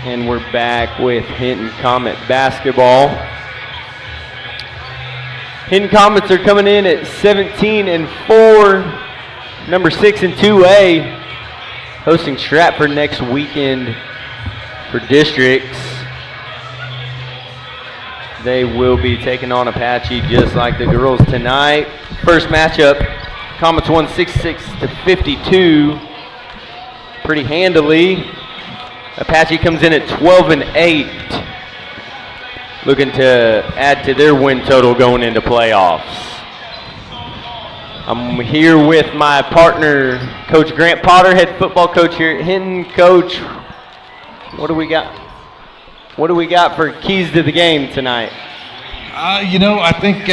And we're back with Hinton Comet basketball. Hinton Comets are coming in at 17-4, number 6 in 2A, hosting Stratford next weekend for districts. They will be taking on Apache just like the girls tonight. First matchup, Comets won 66-52 pretty handily. Apache comes in at 12-8, looking to add to their win total going into playoffs. I'm here with my partner, Coach Grant Potter, head football coach here at Hinton. Coach, what do we got? What do we got for keys to the game tonight? I think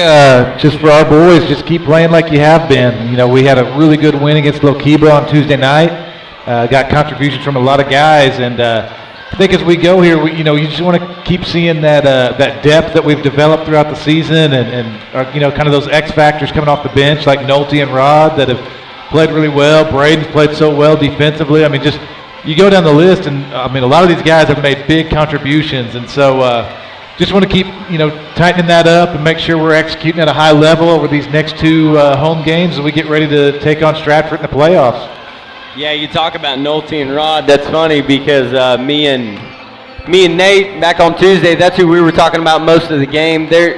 just for our boys, just keep playing like you have been. We had a really good win against Lokiba on Tuesday night. Got contributions from a lot of guys, and I think as we go here, you just want to keep seeing that depth that we've developed throughout the season, and kind of those X factors coming off the bench like Nolte and Rod that have played really well. Braden's played so well defensively. Just you go down the list, and a lot of these guys have made big contributions, and so just want to keep tightening that up and make sure we're executing at a high level over these next two home games as we get ready to take on Stratford in the playoffs. Yeah, you talk about Nolte and Rod. That's funny because me and Nate back on Tuesday, that's who we were talking about most of the game. They're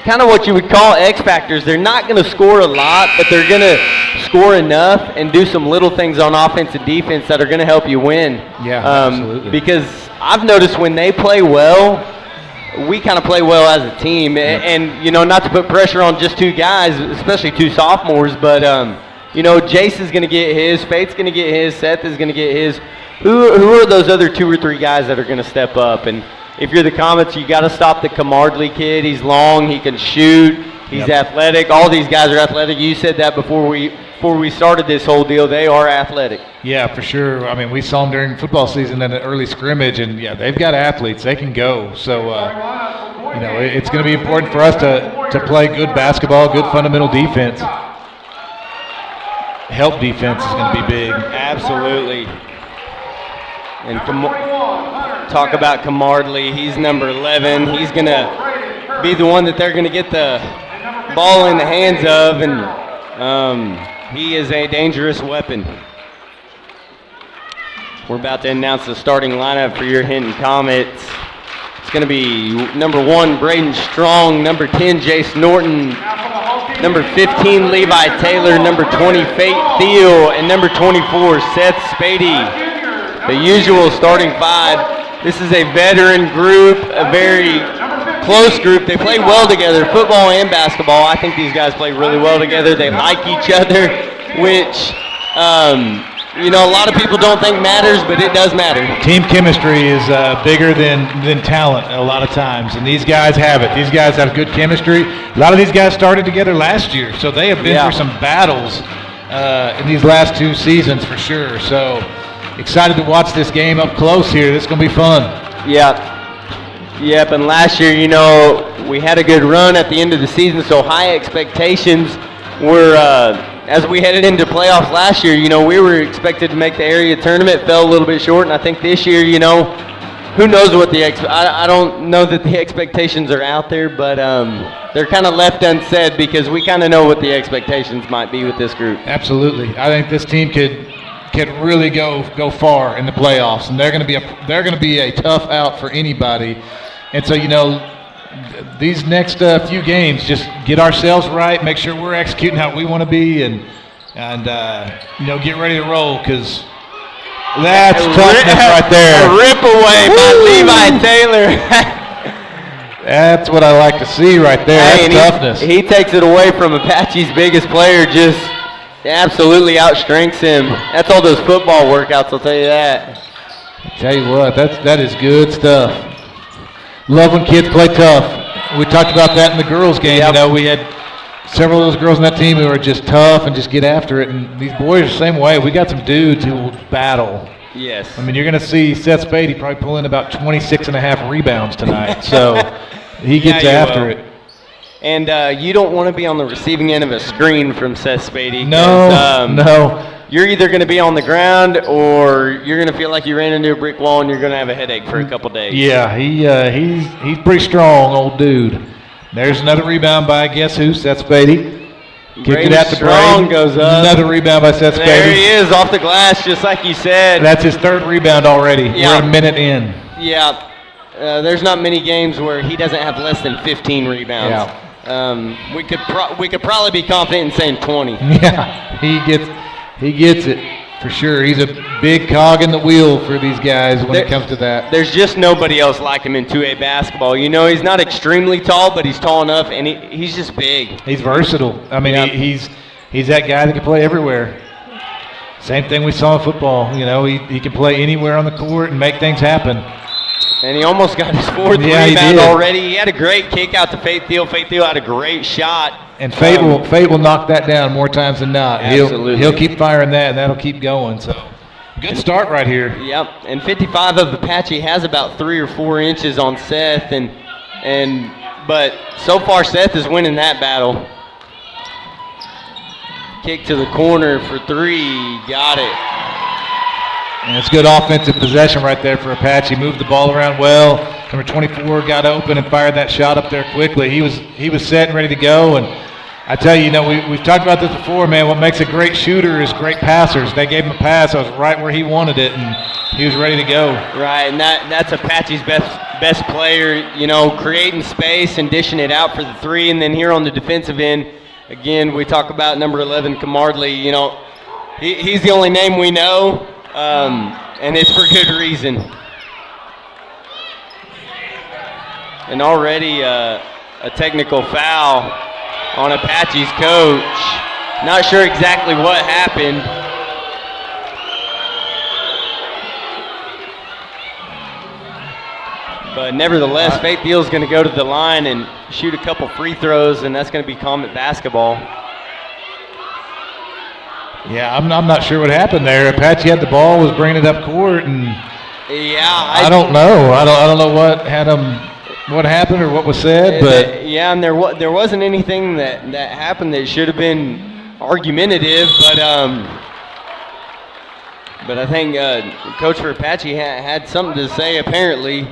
kind of what you would call X factors. They're not going to score a lot, but they're going to score enough and do some little things on offense and defense that are going to help you win. Yeah, absolutely. Because I've noticed when they play well, we kind of play well as a team. Yeah. And not to put pressure on just two guys, especially two sophomores, but Jace is going to get his, Faith's going to get his, Seth is going to get his. Who are those other two or three guys that are going to step up? And if you're the Comets, you got to stop the Camardley kid. He's long, he can shoot, he's athletic. All these guys are athletic. You said that before we started this whole deal. They are athletic. Yeah, for sure. We saw them during football season in an early scrimmage, and they've got athletes. They can go. So, it's going to be important for us to play good basketball, good fundamental defense. Help defense is going to be big. Absolutely. And talk about Camardley. He's number 11. He's going to be the one that they're going to get the ball in the hands of, and he is a dangerous weapon. We're about to announce the starting lineup for your Hinton Comets. It's going to be number 1, Braden Strong, number 10, Jace Norton, number 15, Levi Taylor, number 20, Fate Thiel, and number 24, Seth Spady. The usual starting 5. This is a veteran group, a very close group. They play well together, football and basketball. I think these guys play really well together. They like each other, which, a lot of people don't think matters, but it does matter. Team chemistry is bigger than talent a lot of times, and these guys have it. These guys have good chemistry. A lot of these guys started together last year, so they have been through some battles in these last 2 seasons for sure. So excited to watch this game up close here. This is going to be fun. Yep, and last year, we had a good run at the end of the season, so high expectations were as we headed into playoffs last year, we were expected to make the area tournament, fell a little bit short, and I think this year, who knows what I don't know that the expectations are out there, but they're kind of left unsaid because we kind of know what the expectations might be with this group. Absolutely. I think this team could really go far in the playoffs, and they're going to be a tough out for anybody. And so, these next few games, just get ourselves right, make sure we're executing how we want to be, and get ready to roll, because that's toughness right there. A rip away by Levi Taylor. That's what I like to see right there. That's toughness. He takes it away from Apache's biggest player, just absolutely outstrengths him. That's all those football workouts, I'll tell you that. I tell you what, that is good stuff. Love when kids play tough. We talked about that in the girls' game. Yep. We had several of those girls on that team who are just tough and just get after it. And these boys are the same way. We got some dudes who will battle. Yes. You're going to see Seth Spady probably pulling about 26.5 rebounds tonight. So he gets after it. And you don't want to be on the receiving end of a screen from Seth Spady. No. you're either going to be on the ground or you're going to feel like you ran into a brick wall and you're going to have a headache for a couple days. Yeah, he's pretty strong, old dude. There's another rebound by guess who? Seth Spady. Kicked it out to Braden. Goes up. Another rebound by Seth Spady. There he is, off the glass, just like you said. That's his third rebound already. Yeah. We're a minute in. Yeah. There's not many games where he doesn't have less than 15 rebounds. Yeah. We could probably be confident in saying 20. Yeah, he gets it for sure. He's a big cog in the wheel for these guys when it comes to that. There's just nobody else like him in 2A basketball. You know, he's not extremely tall, but he's tall enough, and he's just big. He's versatile. I mean, Yep. he's that guy that can play everywhere. Same thing we saw in football. You know, he can play anywhere on the court and make things happen. And he almost got his fourth rebound already. He had a great kick out to Faith Thiel. Faith Thiel had a great shot. And Fate will knock that down more times than not. Absolutely. He'll keep firing that, and that'll keep going. So, good start right here. Yep. And 55 of Apache has about 3 or 4 inches on Seth, but so far Seth is winning that battle. Kick to the corner for 3. Got it. And it's good offensive possession right there for Apache. Moved the ball around well. Number 24 got open and fired that shot up there quickly. He was set and ready to go. And I tell you, we've talked about this before, man. What makes a great shooter is great passers. They gave him a pass. I was right where he wanted it, and he was ready to go. Right, and that's Apache's best player. You know, creating space and dishing it out for the 3. And then here on the defensive end, again, we talk about number 11, Kamardley. You know, he's the only name we know. And it's for good reason. And already a technical foul on Apache's coach. Not sure exactly what happened. But nevertheless, Faith Thiel's going to go to the line and shoot a couple free throws, and that's going to be Comet basketball. Yeah, I'm not sure what happened there. Apache had the ball, was bringing it up court, and I don't know. I don't know what happened or what was said, but yeah, and there wasn't anything that happened that should have been argumentative, but I think Coach for Apache had something to say apparently.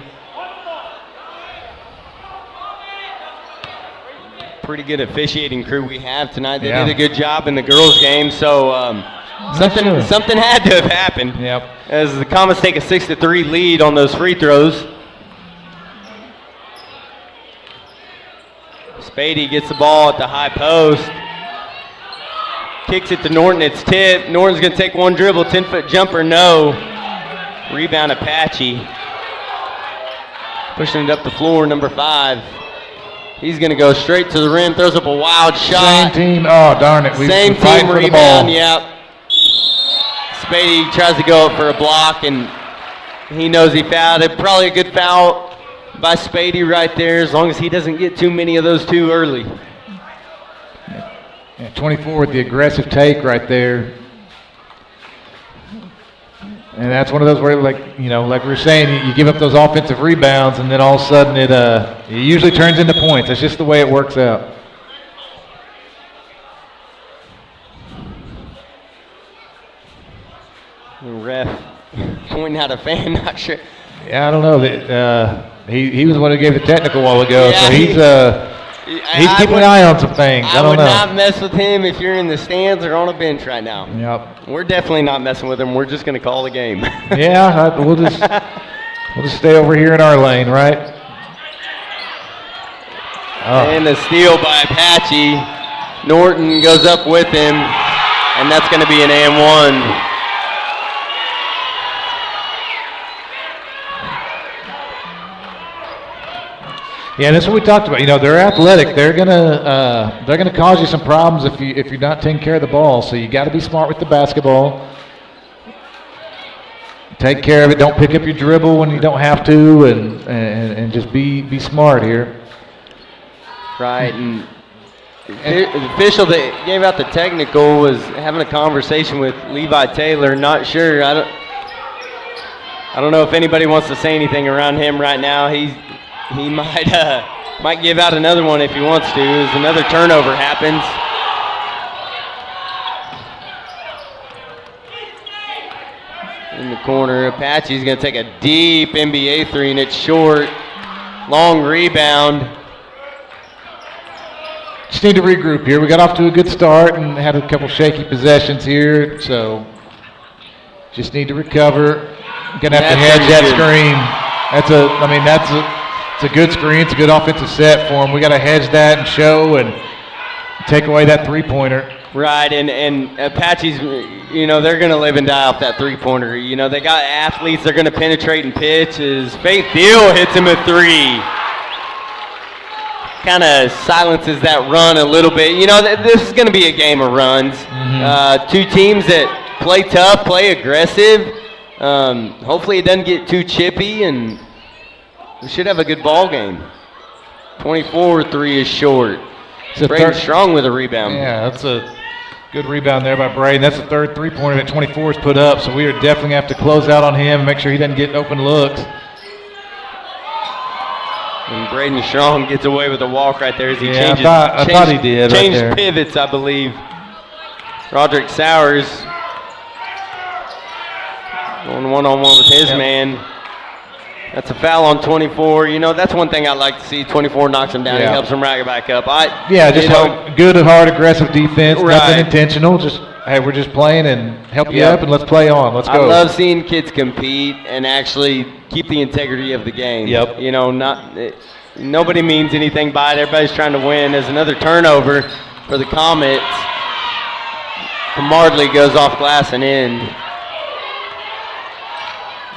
Pretty good officiating crew we have tonight. They did a good job in the girls' game, so something had to have happened. Yep. As the Comets take a 6-3 lead on those free throws. Spady gets the ball at the high post. Kicks it to Norton. It's tipped. Norton's going to take one dribble. 10-foot jumper, no. Rebound Apache. Pushing it up the floor, number 5. He's going to go straight to the rim, throws up a wild shot. Same team. Oh, darn it. Same team rebound, yep. Spady tries to go up for a block, and he knows he fouled it. Probably a good foul by Spady right there, as long as he doesn't get too many of those too early. Yeah, 24 with the aggressive take right there. And that's one of those where, like we were saying, you give up those offensive rebounds, and then all of a sudden it usually turns into points. That's just the way it works out. The ref pointing out a fan, not sure. Yeah, I don't know. He was the one who gave the technical a while ago, Yeah, so he's keeping an eye on some things. I don't know. I would not mess with him if you're in the stands or on a bench right now. Yep. We're definitely not messing with him. We're just going to call the game. Yeah, we'll just stay over here in our lane, right? Oh. And a steal by Apache. Norton goes up with him, and that's going to be an and 1. Yeah, that's what we talked about. They're athletic. They're gonna cause you some problems if you're not taking care of the ball. So you got to be smart with the basketball. Take care of it. Don't pick up your dribble when you don't have to, and just be smart here. Right, and the official that gave out the technical was having a conversation with Levi Taylor. Not sure. I don't know if anybody wants to say anything around him right now. He might give out another one if he wants to, as another turnover happens. in the corner. Apache's going to take a deep NBA three, and it's short. Long rebound. Just need to regroup here. We got off to a good start and had a couple shaky possessions here, so just need to recover. Gonna have to hedge that screen. It's a good screen. It's a good offensive set for them. We got to hedge that and show and take away that three-pointer. Right, and Apache's, they're going to live and die off that three-pointer. They got athletes. They're going to penetrate and pitch. As Faith Thiel hits him a three. Kind of silences that run a little bit. This is going to be a game of runs. Mm-hmm. Two teams that play tough, play aggressive. Hopefully it doesn't get too chippy, and we should have a good ball game. 24-3 is short. Braden Strong with a rebound. Yeah, that's a good rebound there by Braden. That's the third three-pointer that 24 has put up, so we are definitely going to have to close out on him and make sure he doesn't get open looks. And Braden Strong gets away with a walk right there as he changes. I thought he did. Changed right there. Pivots, I believe. Roderick Sowers going one-on-one with his man. That's a foul on 24. That's one thing I like to see. 24 knocks him down. He helps him right back up. Good, hard, aggressive defense. Right. Nothing intentional. Just, hey, we're just playing and help you up, and let's play on. Let's go. I love seeing kids compete and actually keep the integrity of the game. Yep. Nobody means anything by it. Everybody's trying to win. There's another turnover for the Comets. Kamardley goes off glass and in.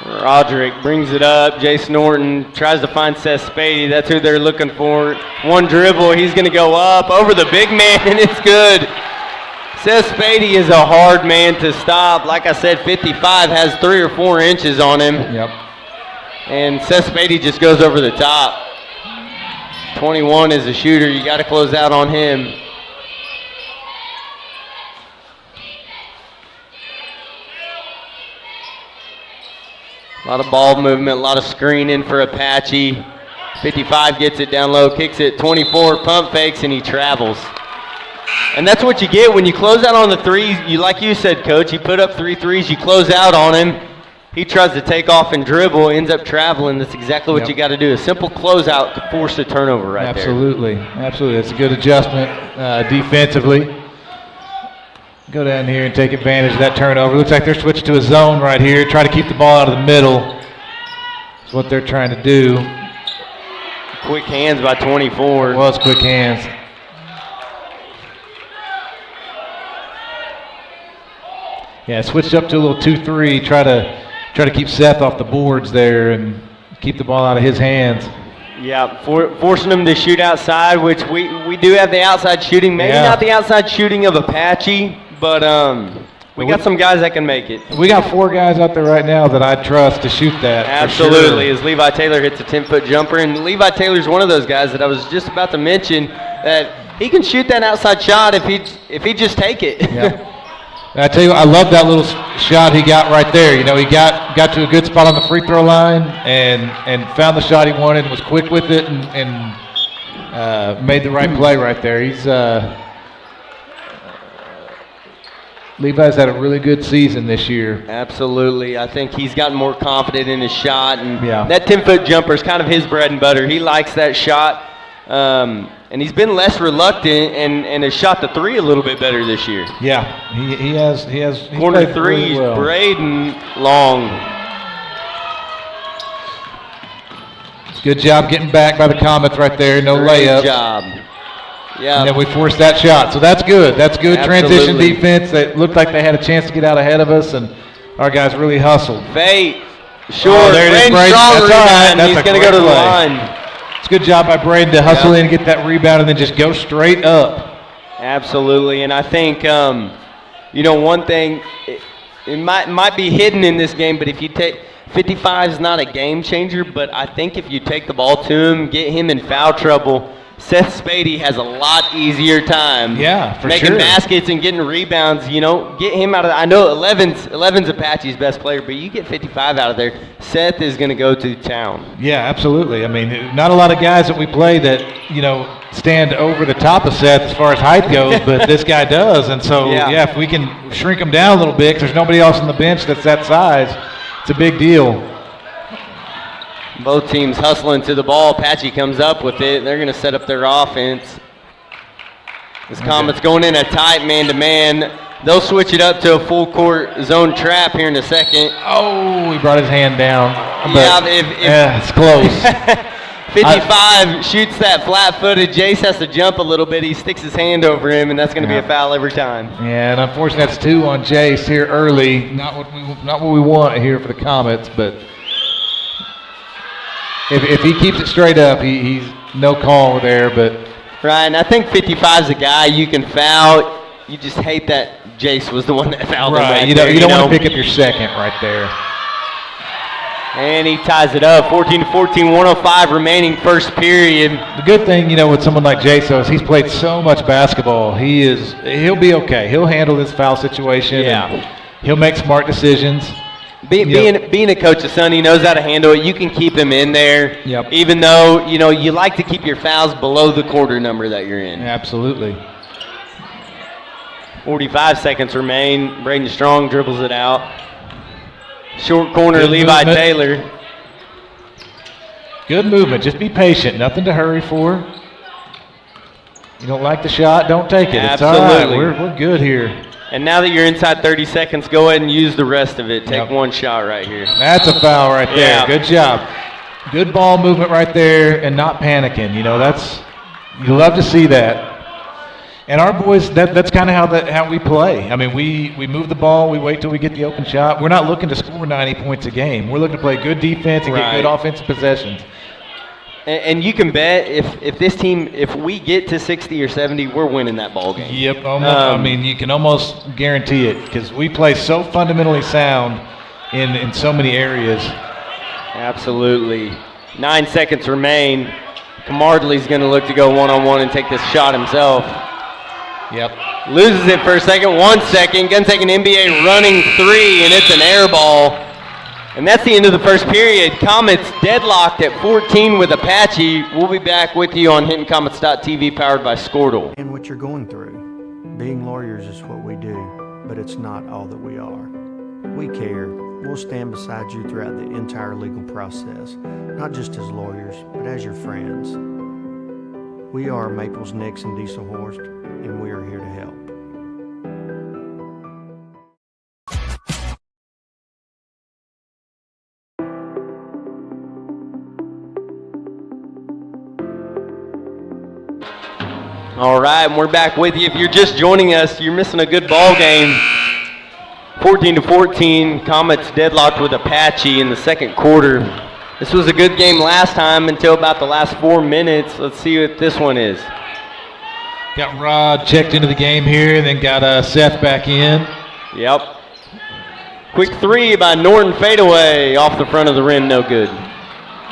Roderick brings it up. Jace Norton tries to find Seth Spady. That's who they're looking for. One dribble. He's going to go up over the big man, and it's good. Seth Spady is a hard man to stop. Like I said, 55 has 3 or 4 inches on him. Yep. And Seth Spady just goes over the top. 21 is a shooter. You got to close out on him. A lot of ball movement, a lot of screening for Apache. 55 gets it down low, kicks it. 24 pump fakes, and he travels. And that's what you get when you close out on the threes. Like you said, Coach, you put up 3 threes, you close out on him. He tries to take off and dribble, ends up traveling. That's exactly what you got to do. A simple closeout to force a turnover right there. Absolutely. That's a good adjustment defensively. Go down here and take advantage of that turnover. Looks like they're switching to a zone right here. Try to keep the ball out of the middle. That's what they're trying to do. Quick hands by 24. It was quick hands. Yeah, switched up to a little 2-3. Try to keep Seth off the boards there and keep the ball out of his hands. Yeah, forcing them to shoot outside, which we do have the outside shooting. Maybe not the outside shooting of Apache, but we got some guys that can make it. We got 4 guys out there right now that I trust to shoot that. Absolutely, as Levi Taylor hits a 10-foot jumper. And Levi Taylor's one of those guys that I was just about to mention that he can shoot that outside shot if he just take it. Yeah. I tell you what, I love that little shot he got right there. He got to a good spot on the free throw line and found the shot he wanted and was quick with it and made the right play right there. He's Levi's had a really good season this year. Absolutely. I think he's gotten more confident in his shot. And that 10-foot jumper is kind of his bread and butter. He likes that shot. And he's been less reluctant and has shot the 3 a little bit better this year. Yeah, he has. He's corner 3, really well. Braden long. Good job getting back by the Comets right there. No layup. Good job. Yeah. And then we forced that shot. So that's good. That's good transition defense. That looked like they had a chance to get out ahead of us, and our guys really hustled. Fate. Short. There it is. Braden That's all right. He's going to go to the line. It's a good job by Braden to hustle in and get that rebound and then just go straight up. Absolutely. And I think, one thing, it might be hidden in this game, but if you take 55 is not a game changer, but I think if you take the ball to him, get him in foul trouble, Seth Spady has a lot easier time making baskets and getting rebounds. Get him out of I know 11's Apache's best player, but you get 55 out of there, Seth is going to go to town. Yeah, absolutely. I mean, not a lot of guys that we play that, stand over the top of Seth as far as height goes, but this guy does. And so, if we can shrink him down a little bit, because there's nobody else on the bench that's that size, it's a big deal. Both teams hustling to the ball. Apache comes up with it. They're going to set up their offense. This Comet's going in a tight man-to-man. They'll switch it up to a full-court zone trap here in a second. Oh, he brought his hand down. It's close. 55 shoots that flat-footed. Jace has to jump a little bit. He sticks his hand over him, and that's going to be a foul every time. Yeah, and unfortunately that's 2 on Jace here early. Not what we want here for the Comets, but if he keeps it straight up, he's no call there. But Ryan, I think 55's a guy you can foul. You just hate that Jace was the one that fouled him right there. You don't want to pick up your second right there. And he ties it up, 14-14, 105 remaining first period. The good thing, with someone like Jace, though, is he's played so much basketball. He'll be okay. He'll handle this foul situation. And he'll make smart decisions. Being a coach's son, he knows how to handle it. You can keep him in there, even though, you like to keep your fouls below the quarter number that you're in. Absolutely. 45 seconds remain. Braden Strong dribbles it out. Short corner, Good Levi movement. Taylor. Good movement. Just be patient. Nothing to hurry for. You don't like the shot, don't take it. Absolutely. It's all right. We're good here. And now that you're inside 30 seconds, go ahead and use the rest of it. Take one shot right here. That's a foul right there. Good job. Good ball movement right there and not panicking. You love to see that. And our boys, that's kind of how we play. I mean, we move the ball, we wait till we get the open shot. We're not looking to score 90 points a game. We're looking to play good defense and get good offensive possessions. And you can bet if this team, if we get to 60 or 70, we're winning that ball game. Yep. You can almost guarantee it because we play so fundamentally sound in so many areas. Absolutely. 9 seconds remain. Camardley's going to look to go one-on-one and take this shot himself. Yep. Loses it for a second. 1 second. Going to take an NBA running 3, and it's an air ball. And that's the end of the first period. Comets deadlocked at 14 with Apache. We'll be back with you on HintonComets.tv, powered by Squirtle. And what you're going through. Being lawyers is what we do, but it's not all that we are. We care. We'll stand beside you throughout the entire legal process, not just as lawyers, but as your friends. We are Maples, Nix, and Diesel Horst, and we are here to help. All right, and we're back with you. If you're just joining us, you're missing a good ball game. 14-14, Comets deadlocked with Apache in the second quarter. This was a good game last time until about the last 4 minutes. Let's see what this one is. Got Rod checked into the game here, and then got Seth back in. Yep. Quick 3 by Norton, fadeaway off the front of the rim, no good.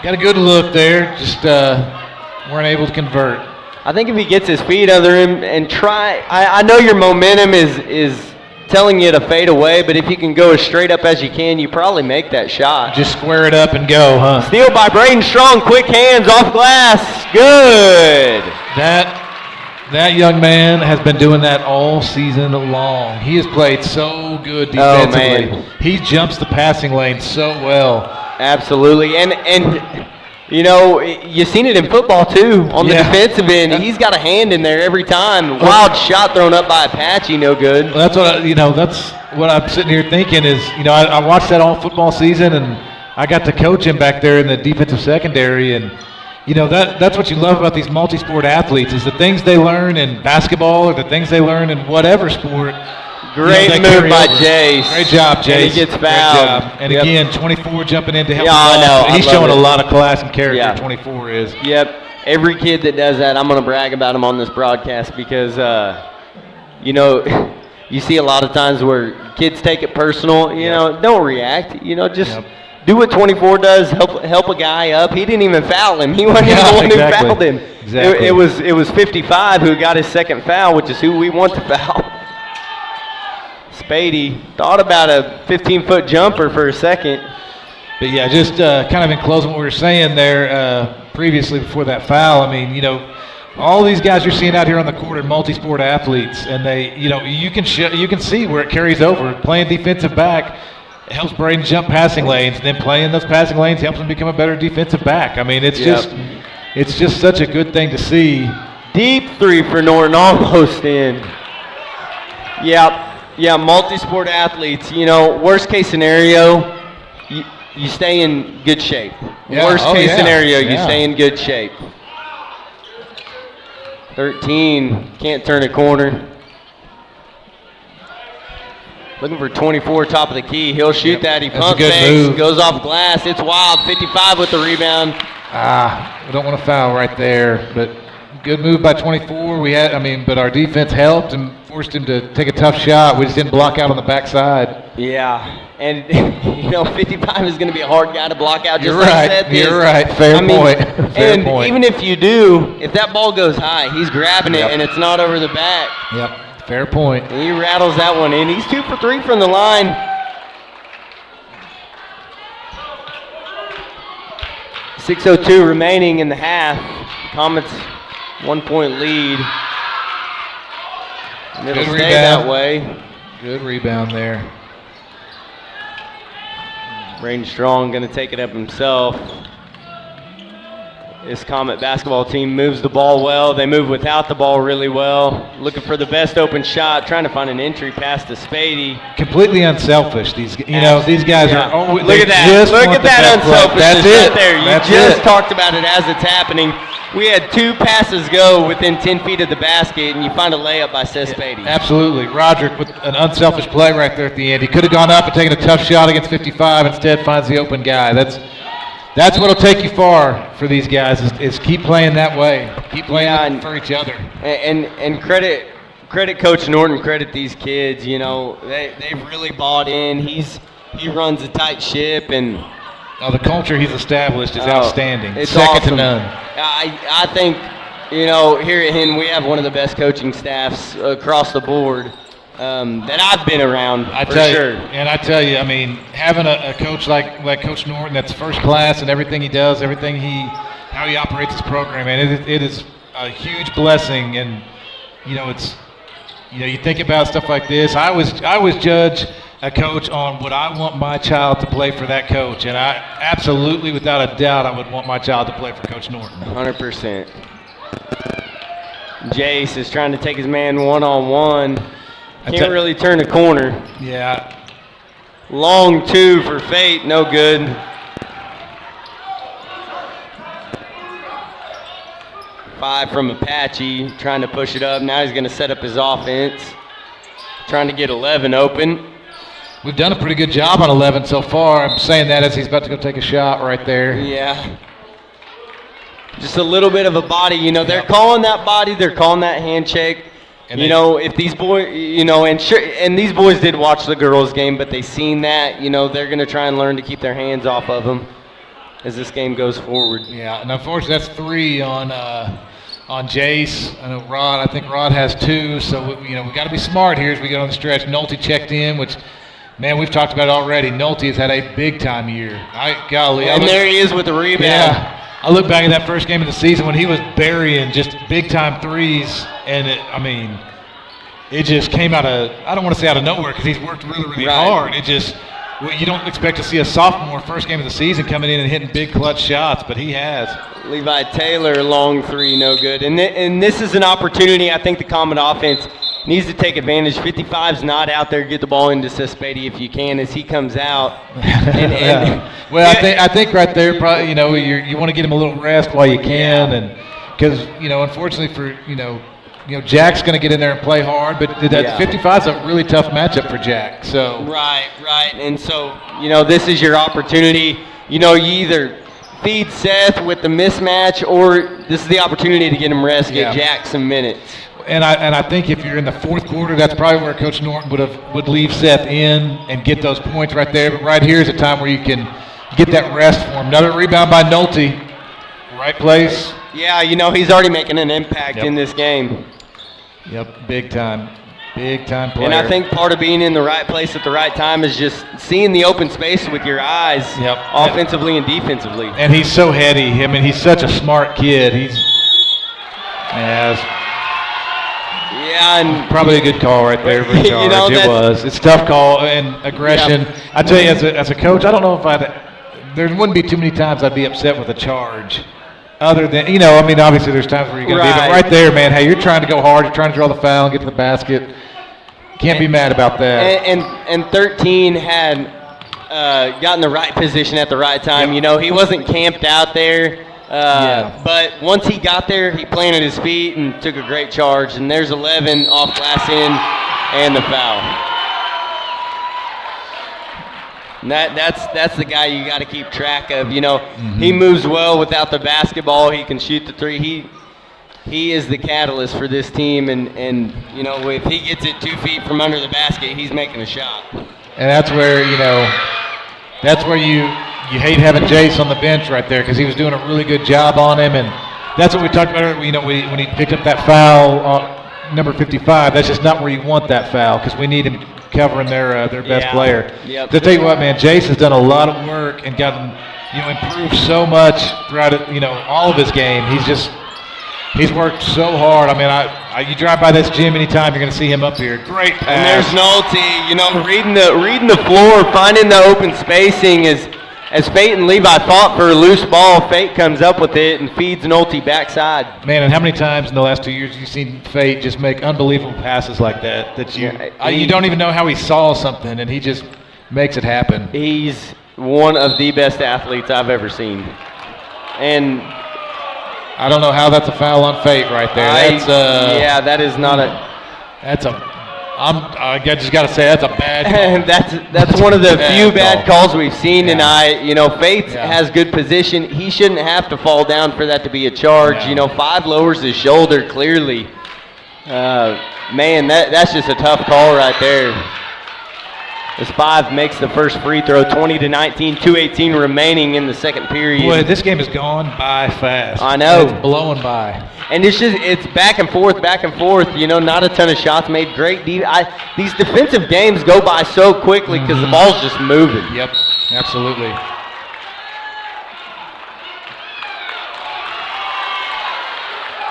Got a good look there, just weren't able to convert. I think if he gets his feet under him and try, I know your momentum is telling you to fade away, but if you can go as straight up as you can, you probably make that shot. Just square it up and go, huh? Steal by Braden Strong, quick hands off glass, good. That young man has been doing that all season long. He has played so good defensively. Oh, man. He jumps the passing lane so well. Absolutely, and you know, you've seen it in football too, on the defensive end. He's got a hand in there every time. Wild shot thrown up by Apache, no good. Well, that's what I'm sitting here thinking is, I watched that all football season, and I got to coach him back there in the defensive secondary, and that's what you love about these multi-sport athletes is the things they learn in basketball or the things they learn in whatever sport. Great move by Jace. Great job, Jace. And he gets fouled. And again, 24 jumping in to help. Yeah, I know. He's showing a lot of class and character. 24 is. Yep. Every kid that does that, I'm going to brag about him on this broadcast because, you see a lot of times where kids take it personal. Don't react. Just do what 24 does, help a guy up. He didn't even foul him. He wasn't even the one who fouled him. Exactly. It was 55 who got his second foul, which is who we want to foul. Spady thought about a 15-foot jumper for a second. But yeah, just kind of in closing what we were saying there previously before that foul, I mean, all these guys you're seeing out here on the court are multi-sport athletes, and they, you can see where it carries over. Playing defensive back helps Braden jump passing lanes, and then playing those passing lanes helps him become a better defensive back. I mean, it's just such a good thing to see. Deep three for Norton, almost in. Yeah, multi-sport athletes. Worst case scenario, you stay in good shape. Worst case scenario, you stay in good shape. 13, can't turn a corner. Looking for 24, top of the key. He'll shoot that. He pump fakes, goes off glass. It's wild. 55 with the rebound. We don't want to foul right there, but good move by 24. But our defense helped and forced him to take a tough shot. We just didn't block out on the backside. Yeah, and 55 is going to be a hard guy to block out. You're right. You're right. Fair point. Fair point. Even if you do, if that ball goes high, he's grabbing it and it's not over the back. Yep. Fair point. And he rattles that one in. He's 2 for 3 from the line. .602 remaining in the half. Comets 1-point lead. And it'll stay that way. Good rebound there. Braden Strong going to take it up himself. This Comet basketball team moves the ball well. They move without the ball really well. Looking for the best open shot, trying to find an entry pass to Spady. Completely unselfish. These guys are always. Look at that. Look at that unselfishness right there. That's you just talked about it as it's happening. We had 2 passes go within 10 feet of the basket, and you find a layup by Seth Spady. Absolutely. Roderick with an unselfish play right there at the end. He could have gone up and taken a tough shot against 55. Instead, finds the open guy. That's what'll take you far for these guys is keep playing that way. Keep playing for each other. And credit Coach Norton, credit these kids. They've really bought in. He runs a tight ship, and the culture he's established is outstanding. It's second awesome. to none. I think here at Hinton we have one of the best coaching staffs across the board. That I've been around, I tell you, I mean, having a coach like Coach Norton that's first class and everything he does, how he operates his program, and it is a huge blessing. And you think about stuff like this. I always judge a coach on would I want my child to play for that coach, and I absolutely, without a doubt, I would want my child to play for Coach Norton. 100%. Jace is trying to take his man one-on-one. Can't really turn the corner. Yeah. Long 2 for Fate, no good. 5 from Apache, trying to push it up. Now he's going to set up his offense. Trying to get 11 open. We've done a pretty good job on 11 so far. I'm saying that as he's about to go take a shot right there. Yeah. Just a little bit of a body. They're calling that body. They're calling that handshake. And if these boys, and these boys did watch the girls' game, but they seen that, they're going to try and learn to keep their hands off of them as this game goes forward. Yeah, and unfortunately that's 3 on Jace. I know Rod. I think Rod has 2. So we got to be smart here as we go on the stretch. Nolte checked in, which, man, we've talked about it already. Nolte has had a big time year. There he is with the rebound. Yeah. I look back at that first game of the season when he was burying just big-time threes, and it just came out of, I don't want to say out of nowhere because he's worked really, really hard. You don't expect to see a sophomore first game of the season coming in and hitting big clutch shots, but he has. Levi Taylor, long 3, no good. And this is an opportunity I think the Comet offense needs to take advantage. 55's not out there. Get the ball into Spady if you can as he comes out. I think right there, probably, you want to get him a little rest while you can, and because unfortunately for Jack's going to get in there and play hard, but 55's a really tough matchup for Jack. So right, and so this is your opportunity. You either feed Seth with the mismatch, or this is the opportunity to get him rest, get Jack some minutes. And I think if you're in the fourth quarter, that's probably where Coach Norton would leave Seth in and get those points right there. But right here is a time where you can get that rest for him. Another rebound by Nolte. Right place. Yeah, he's already making an impact Yep. in this game. Yep, big time. Big time player. And I think part of being in the right place at the right time is just seeing the open space with your eyes, Yep. offensively and defensively. And he's so heady. I mean, he's such a smart kid. Yeah, and Probably a good call right there for You charge. know, It that's- was. It's a tough call and aggression. Yeah. I tell you, as a coach, I don't know if there wouldn't be too many times I'd be upset with a charge. Other than, obviously there's times where you're going to be, but Right. right there, man, hey, you're trying to go hard. You're trying to draw the foul and get to the basket. Can't be mad about that. and 13 had gotten the right position at the right time. Yep. He wasn't camped out there. Yeah. But once he got there, he planted his feet and took a great charge. And there's 11 off glass in and the foul. And that's the guy you got to keep track of. He moves well without the basketball. He can shoot the three. He is the catalyst for this team. And if he gets it 2 feet from under the basket, he's making a shot. And that's where, you hate having Jace on the bench right there because he was doing a really good job on him. And that's what we talked about earlier, when he picked up that foul on number 55. That's just not where you want that foul because we need him covering their best player. Yep. To tell you what, man, Jace has done a lot of work and gotten, improved so much throughout, all of his game. He's worked so hard. I mean, you drive by this gym anytime, you're going to see him up here. Great pass. And there's Nolte, reading the floor, finding the open spacing. As Fate and Levi fought for a loose ball, Fate comes up with it and feeds Nolte backside. Man, and how many times in the last 2 years you've seen Fate just make unbelievable passes like that you don't even know how he saw something, and he just makes it happen. He's one of the best athletes I've ever seen. And I don't know how that's a foul on Fate right there. that is not I just got to say that's a bad call. that's one of the few bad call. calls we've seen tonight. Fate has good position. He shouldn't have to fall down for that to be a charge. No. 5 lowers his shoulder clearly. Man, that's just a tough call right there. As 5 makes the first free throw, 20-19, 2:18 remaining in the second period. Boy, this game has gone by fast. I know. It's blowing by. And it's back and forth, not a ton of shots made. Great. These defensive games go by so quickly because the ball's just moving. Yep, absolutely.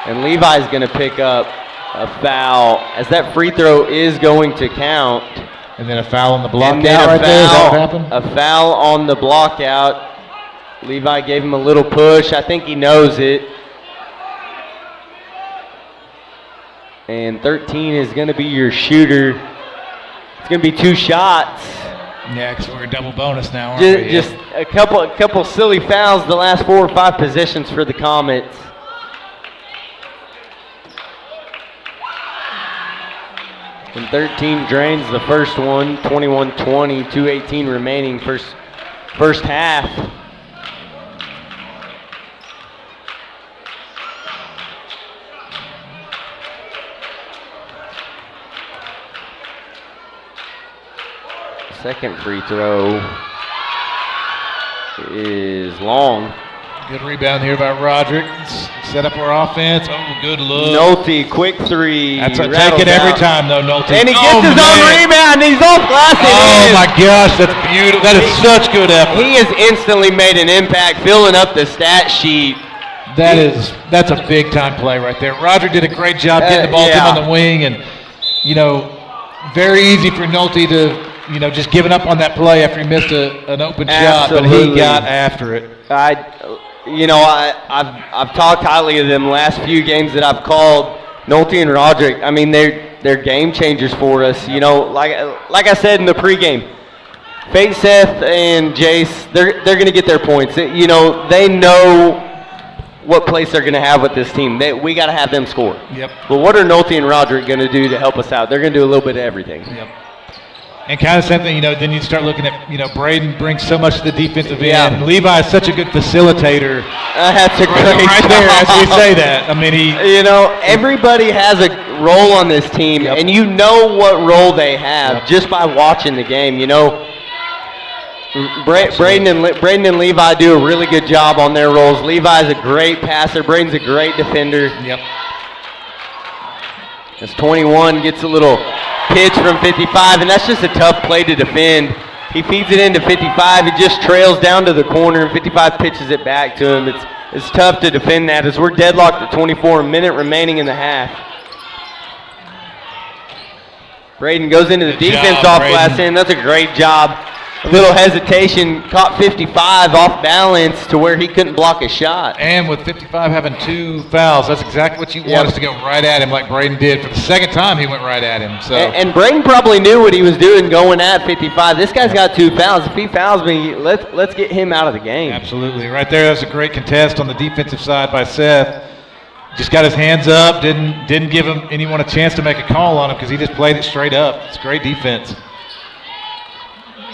And Levi's going to pick up a foul as that free throw is going to count. And then a foul on the block And then out right there. Is that what happened? A foul on the block out. Levi gave him a little push. I think he knows it. And 13 is going to be your shooter. It's going to be 2 shots. Yeah, because we're a double bonus now, aren't we? Just a couple silly fouls the last 4 or 5 possessions for the Comets. And 13 drains the first one, 21-20, 2:18 remaining, first half. Second free throw is long. Good rebound here by Roderick. Set up our offense. Oh, good look. Nolte, quick three. Take rattles it every out. time, though, Nolte. And he gets his own rebound. He's off glass. Oh, my gosh, that's beautiful. That is such good effort. He has instantly made an impact, filling up the stat sheet. That's a big-time play right there. Roderick did a great job getting the ball to him on the wing, and, very easy for Nolte to, just giving up on that play after he missed an open shot, but he got after it. I've talked highly of them last few games that I've called. Nolte and Roderick, I mean, they're game changers for us. Like I said in the pregame, Fate, Seth, and Jace, they're going to get their points. They know what place they're going to have with this team. We got to have them score. Yep. But what are Nolte and Roderick going to do to help us out? They're going to do a little bit of everything. Yep. And kind of same thing, then you start looking at, Braden brings so much to the defensive end. Levi is such a good facilitator. That's a great right there as we say that. I mean, everybody has a role on this team, and you know what role they have just by watching the game. Braden and Levi do a really good job on their roles. Levi's a great passer. Braden's a great defender. Yep. As 21 gets a little pitch from 55, and that's just a tough play to defend. He feeds it into 55. He just trails down to the corner, and 55 pitches it back to him. It's tough to defend that as we're deadlocked at 24, a minute remaining in the half. Braden goes into the defense off glass in. That's a great job. A little hesitation, caught 55 off balance to where he couldn't block a shot. And with 55 having 2 fouls, that's exactly what you want us to go right at him like Braden did. For the second time, he went right at him. So. And Braden probably knew what he was doing going at 55. This guy's got 2 fouls. If he fouls me, let's get him out of the game. Absolutely. Right there, that's a great contest on the defensive side by Seth. Just got his hands up, didn't give anyone a chance to make a call on him because he just played it straight up. It's great defense.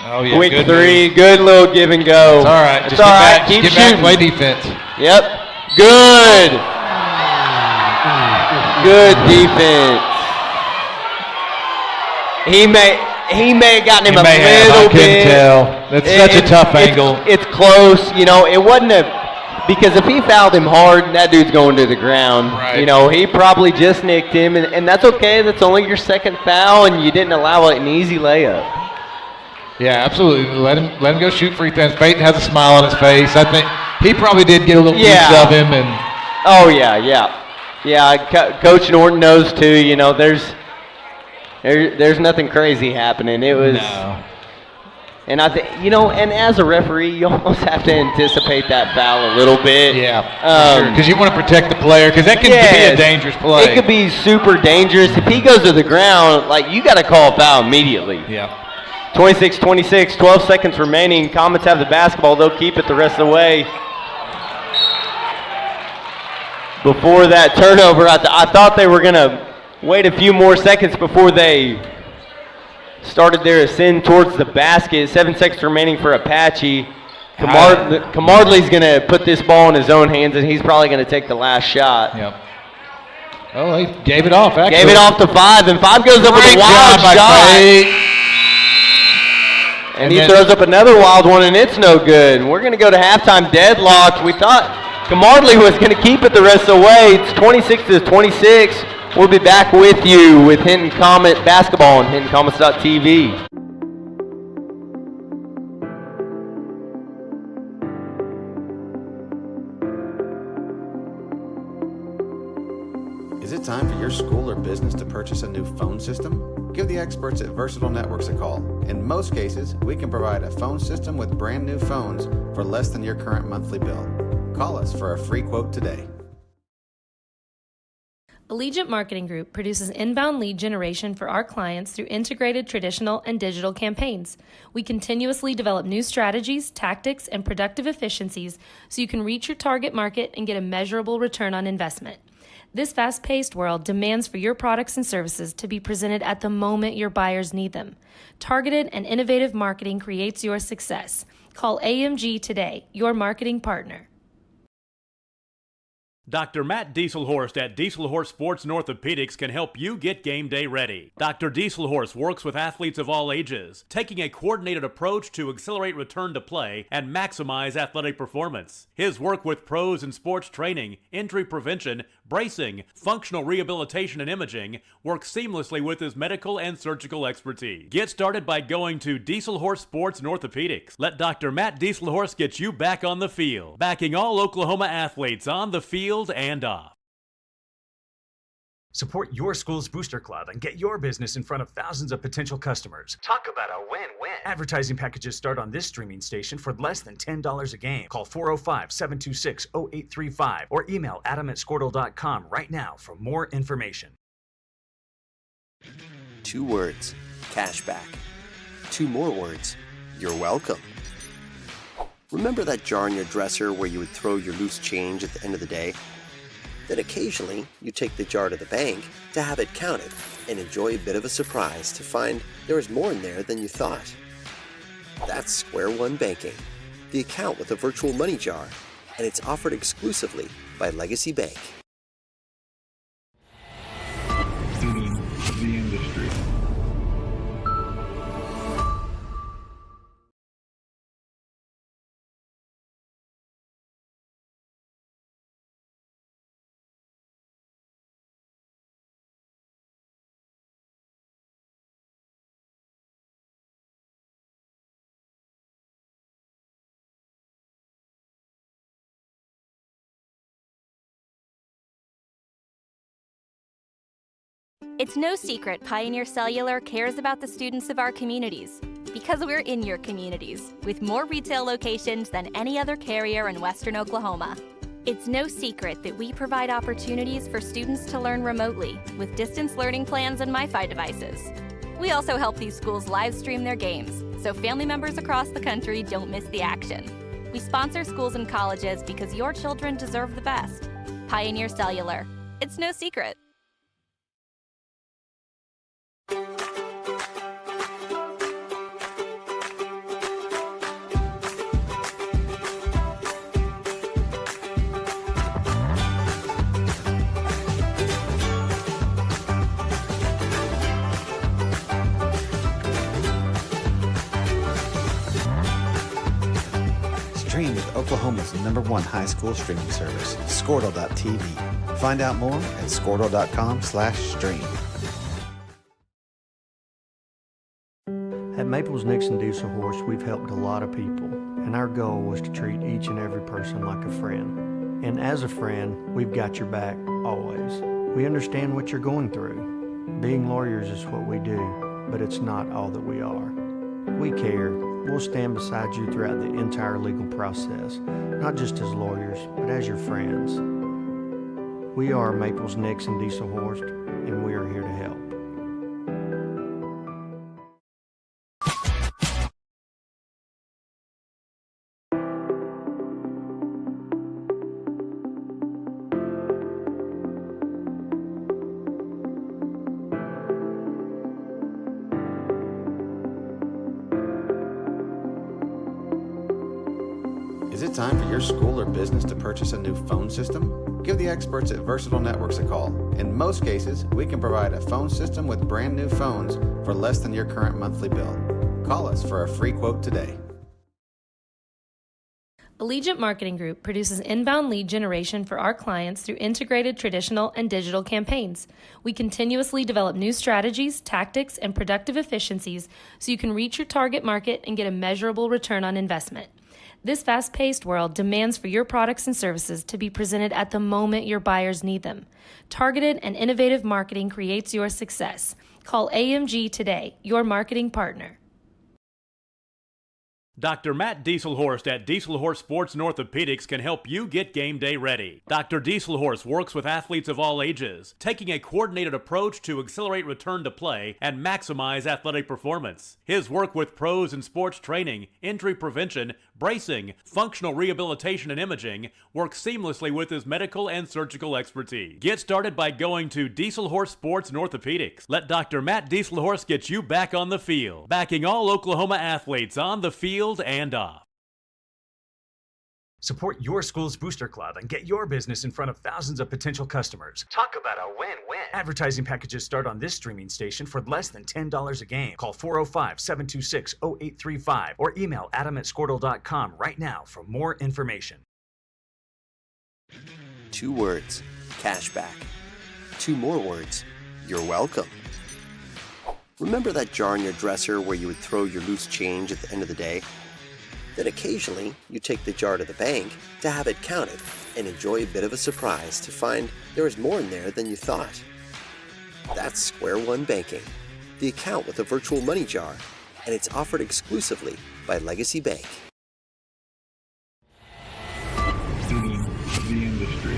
Oh, yeah. Quick three, good little give and go. It's all right. It's all right. Keep get shooting. back, play defense. Yep. Good. Good defense. He may have gotten him a little bit. I couldn't tell. That's such a tough angle. It's close. You know, it wasn't because if he fouled him hard, that dude's going to the ground. Right. You know, he probably just nicked him, and that's okay. That's only your second foul, and you didn't allow an easy layup. Yeah, absolutely. Let him go shoot free throws. Peyton has a smile on his face. I think he probably did get a little piece of him. Oh yeah. Coach Norton knows too. You know, there's nothing crazy happening. It was. No. And I think, you know, and as a referee, you almost have to anticipate that foul a little bit. Yeah, because you want to protect the player, because that could be a dangerous play. It could be super dangerous. If he goes to the ground, like, you got to call a foul immediately. Yeah. 26-26, 12 seconds remaining. Comets have the basketball. They'll keep it the rest of the way. Before that turnover, I thought they were going to wait a few more seconds before they started their ascent towards the basket. 7 seconds remaining for Apache. Kamardley's going to put this ball in his own hands, and he's probably going to take the last shot. Yep. Oh, he gave it off, actually. Gave it off to 5, and 5 goes up with a wild shot. And he throws up another wild one, and it's no good. We're going to go to halftime deadlocked. We thought Kamardley was going to keep it the rest of the way. It's 26-26. We'll be back with you with Hinton Comet basketball on HintonComets.tv. Is it time for your school or business to purchase a new phone system? Give the experts at Versatile Networks a call. In most cases, we can provide a phone system with brand new phones for less than your current monthly bill. Call us for a free quote today. Allegiant Marketing Group produces inbound lead generation for our clients through integrated traditional and digital campaigns. We continuously develop new strategies, tactics, and productive efficiencies so you can reach your target market and get a measurable return on investment. This fast-paced world demands for your products and services to be presented at the moment your buyers need them. Targeted and innovative marketing creates your success. Call AMG today, your marketing partner. Dr. Matt Dieselhorst at Dieselhorst Sports and Orthopedics can help you get game day ready. Dr. Dieselhorst works with athletes of all ages, taking a coordinated approach to accelerate return to play and maximize athletic performance. His work with pros in sports training, injury prevention, bracing, functional rehabilitation, and imaging works seamlessly with his medical and surgical expertise. Get started by going to Dieselhorst Sports and Orthopedics. Let Dr. Matt Dieselhorst get you back on the field, backing all Oklahoma athletes on the field and off. Support your school's booster club and get your business in front of thousands of potential customers. Talk about a win-win. Advertising packages start on this streaming station for less than $10 a game. Call 405-726-0835 or email adam@squirtle.com right now for more information. 2 words, cashback. 2 more words, you're welcome. Remember that jar in your dresser where you would throw your loose change at the end of the day? Then occasionally, you take the jar to the bank to have it counted and enjoy a bit of a surprise to find there was more in there than you thought. That's Square One Banking, the account with a virtual money jar, and it's offered exclusively by Legacy Bank. It's no secret Pioneer Cellular cares about the students of our communities because we're in your communities with more retail locations than any other carrier in Western Oklahoma. It's no secret that we provide opportunities for students to learn remotely with distance learning plans and MiFi devices. We also help these schools live stream their games so family members across the country don't miss the action. We sponsor schools and colleges because your children deserve the best. Pioneer Cellular. It's no secret. Stream with Oklahoma's #1 high school streaming service, Squirtle.tv. Find out more at squirtle.com/stream. At Maples Nixon Diesel Horse, we've helped a lot of people, and our goal was to treat each and every person like a friend. And as a friend, we've got your back always. We understand what you're going through. Being lawyers is what we do, but it's not all that we are. We care. We'll stand beside you throughout the entire legal process, not just as lawyers, but as your friends. We are Maples Nixon Diesel Horse, and we are here to help. Is it time for your school or business to purchase a new phone system? Give the experts at Versatile Networks a call. In most cases, we can provide a phone system with brand new phones for less than your current monthly bill. Call us for a free quote today. Allegiant Marketing Group produces inbound lead generation for our clients through integrated traditional and digital campaigns. We continuously develop new strategies, tactics, and productive efficiencies so you can reach your target market and get a measurable return on investment. This fast-paced world demands for your products and services to be presented at the moment your buyers need them. Targeted and innovative marketing creates your success. Call AMG today, your marketing partner. Dr. Matt Dieselhorst at Dieselhorst Sports and Orthopedics can help you get game day ready. Dr. Dieselhorst works with athletes of all ages, taking a coordinated approach to accelerate return to play and maximize athletic performance. His work with pros in sports training, injury prevention, bracing, functional rehabilitation, and imaging works seamlessly with his medical and surgical expertise. Get started by going to Dieselhorst Sports and Orthopedics. Let Dr. Matt Dieselhorst get you back on the field, backing all Oklahoma athletes on the field and off. Support your school's booster club and get your business in front of thousands of potential customers. Talk about a win-win. Advertising packages start on this streaming station for less than $10 a game. Call 405-726-0835 or email adam@squirtle.com right now for more information. 2 words, cashback. 2 more words, you're welcome. Remember that jar in your dresser where you would throw your loose change at the end of the day? Then occasionally, you take the jar to the bank to have it counted and enjoy a bit of a surprise to find there is more in there than you thought. That's Square One Banking, the account with a virtual money jar, and it's offered exclusively by Legacy Bank. The industry.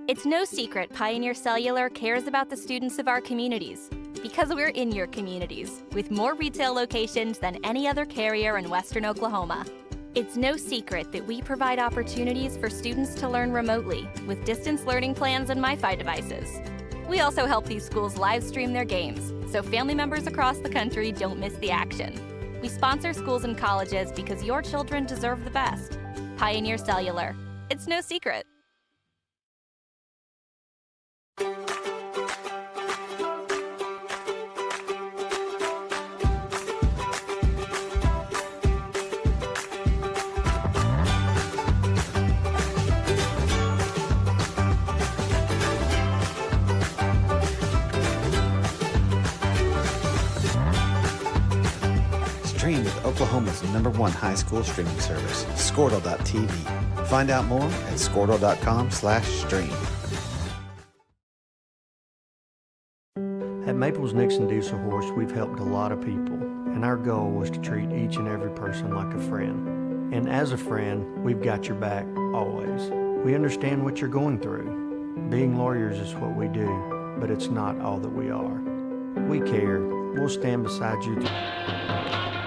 It's no secret Pioneer Cellular cares about the students of our communities because we're in your communities with more retail locations than any other carrier in Western Oklahoma. It's no secret that we provide opportunities for students to learn remotely with distance learning plans and MiFi devices. We also help these schools live stream their games so family members across the country don't miss the action. We sponsor schools and colleges because your children deserve the best. Pioneer Cellular. It's no secret. Oklahoma's #1 high school streaming service, Squirtle.tv. Find out more at squirtle.com/stream. At Maples Nixon Diesel Horse, we've helped a lot of people, and our goal was to treat each and every person like a friend. And as a friend, we've got your back, always. We understand what you're going through. Being lawyers is what we do, but it's not all that we are. We care. We'll stand beside you.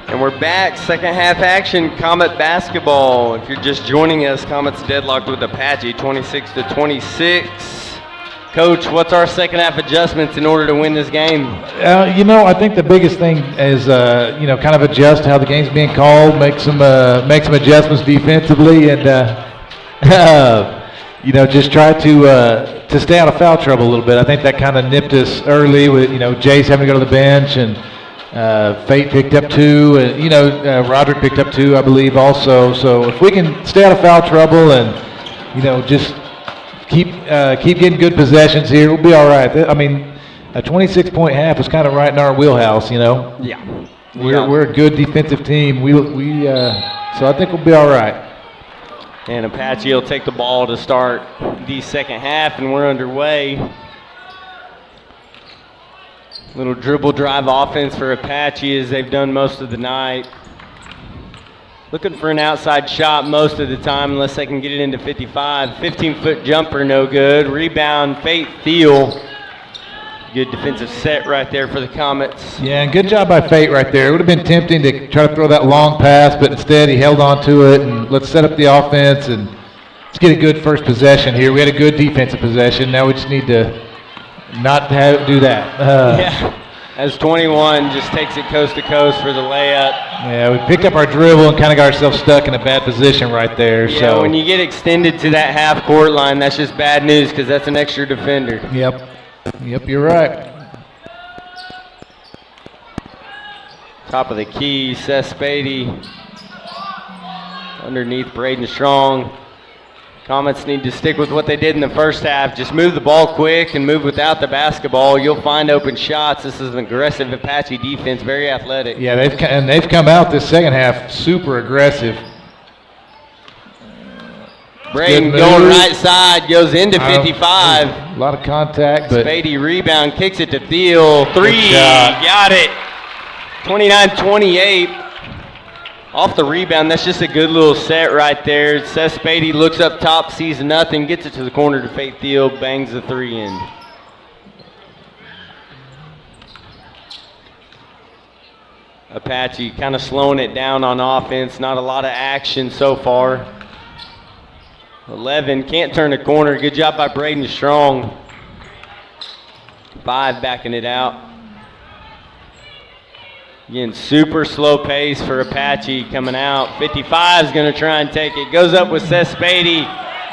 And we're back, second half action, Comet basketball. If you're just joining us, Comet's deadlocked with Apache, 26-26. Coach, what's our second half adjustments in order to win this game? I think the biggest thing is, kind of adjust how the game's being called, make some adjustments defensively, and, just try to stay out of foul trouble a little bit. I think that kind of nipped us early with, Jace having to go to the bench, and Fate picked up 2, and, Roderick picked up 2, I believe, also. So if we can stay out of foul trouble and, just keep getting good possessions here, we'll be all right. I mean, a 26-point half is kind of right in our wheelhouse, Yeah. We're a good defensive team. So I think we'll be all right. And Apache will take the ball to start the second half, and we're underway. Little dribble drive offense for Apache as they've done most of the night. Looking for an outside shot most of the time unless they can get it into 55. 15-foot jumper, no good. Rebound, Fate Thiel. Good defensive set right there for the Comets. Yeah, and good job by Fate right there. It would have been tempting to try to throw that long pass, but instead he held on to it, and let's set up the offense, and let's get a good first possession here. We had a good defensive possession. Now we just need to not do that. Yeah. As 21 just takes it coast to coast for the layup. Yeah, we picked up our dribble and kind of got ourselves stuck in a bad position right there. Yeah, so when you get extended to that half-court line, that's just bad news because that's an extra defender. Yep, you're right. Top of the key, Seth Spady. Underneath Braden Strong. Comets need to stick with what they did in the first half. Just move the ball quick and move without the basketball. You'll find open shots. This is an aggressive Apache defense, very athletic. Yeah, they've come out this second half super aggressive. Braden going right side, goes into 55. A lot of contact, but Spady rebound, kicks it to Thiel. 3, got it. 29-28. Off the rebound, that's just a good little set right there. Seth Spady looks up top, sees nothing, gets it to the corner to Fate Thiel, bangs the 3 in. Apache kind of slowing it down on offense, not a lot of action so far. 11, can't turn the corner, good job by Braden Strong. 5 backing it out. Again, super slow pace for Apache coming out. 55 is going to try and take it. Goes up with Seth Spady,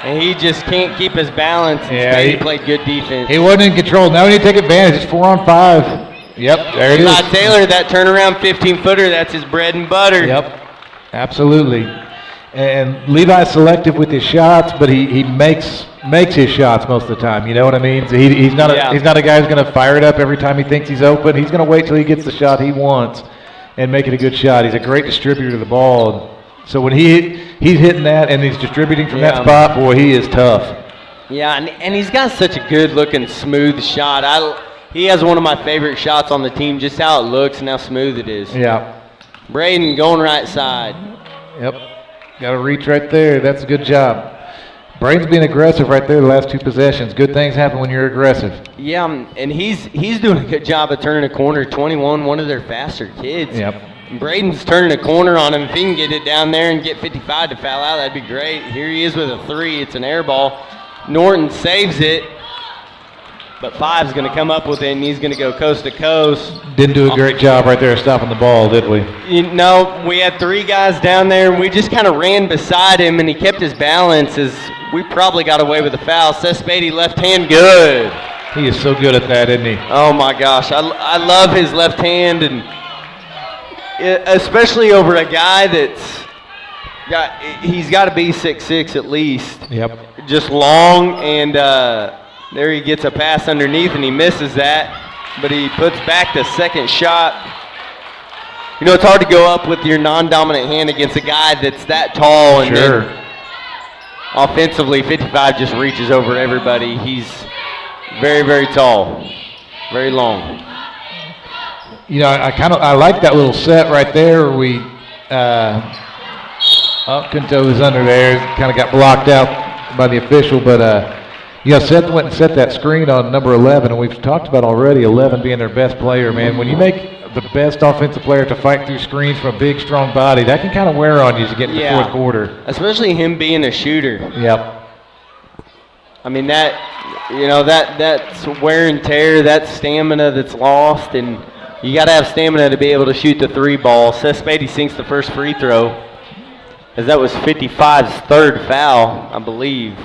and he just can't keep his balance. Yeah, Spady played good defense. He wasn't in control. Now we need to take advantage. It's 4-on-5. Yep, there it is. Taylor, that turnaround 15-footer, that's his bread and butter. Yep, absolutely. And Levi's selective with his shots, but he makes his shots most of the time. You know what I mean? So he's not a guy who's going to fire it up every time he thinks he's open. He's going to wait till he gets the shot he wants and make it a good shot. He's a great distributor of the ball. So when he's hitting that and he's distributing from that spot, boy, he is tough. Yeah, and he's got such a good-looking, smooth shot. He has one of my favorite shots on the team, just how it looks and how smooth it is. Yeah. Braden going right side. Yep. Got a reach right there. That's a good job. Braden's being aggressive right there the last 2 possessions. Good things happen when you're aggressive. Yeah, and he's doing a good job of turning a corner. 21, one of their faster kids. Yep. Braden's turning a corner on him. If he can get it down there and get 55 to foul out, that'd be great. Here he is with a 3. It's an air ball. Norton saves it, but 5's going to come up with it, and he's going to go coast to coast. Didn't do a great job right there stopping the ball, did we? We had 3 guys down there, and we just kind of ran beside him, and he kept his balance as we probably got away with the foul. Seth Spady, left hand, good. He is so good at that, isn't he? Oh, my gosh. I love his left hand, and especially over a guy he's got to be 6'6" at least. Yep. Just long, and there he gets a pass underneath, and he misses that, but he puts back the second shot. it's hard to go up with your non-dominant hand against a guy that's that tall. And Sure. Offensively, 55 just reaches over everybody. He's very, very tall, very long. I like that little set right there where we Pinto was under there, kind of got blocked out by the official, but Seth went and set that screen on number 11, and we've talked about already 11 being their best player, man. When you make the best offensive player to fight through screens from a big, strong body, that can kind of wear on you as you get in the fourth quarter. Especially him being a shooter. Yep. I mean, that's wear and tear, that's stamina that's lost, and you got to have stamina to be able to shoot the 3 ball. Seth Spady sinks the first free throw, as that was 55's third foul, I believe.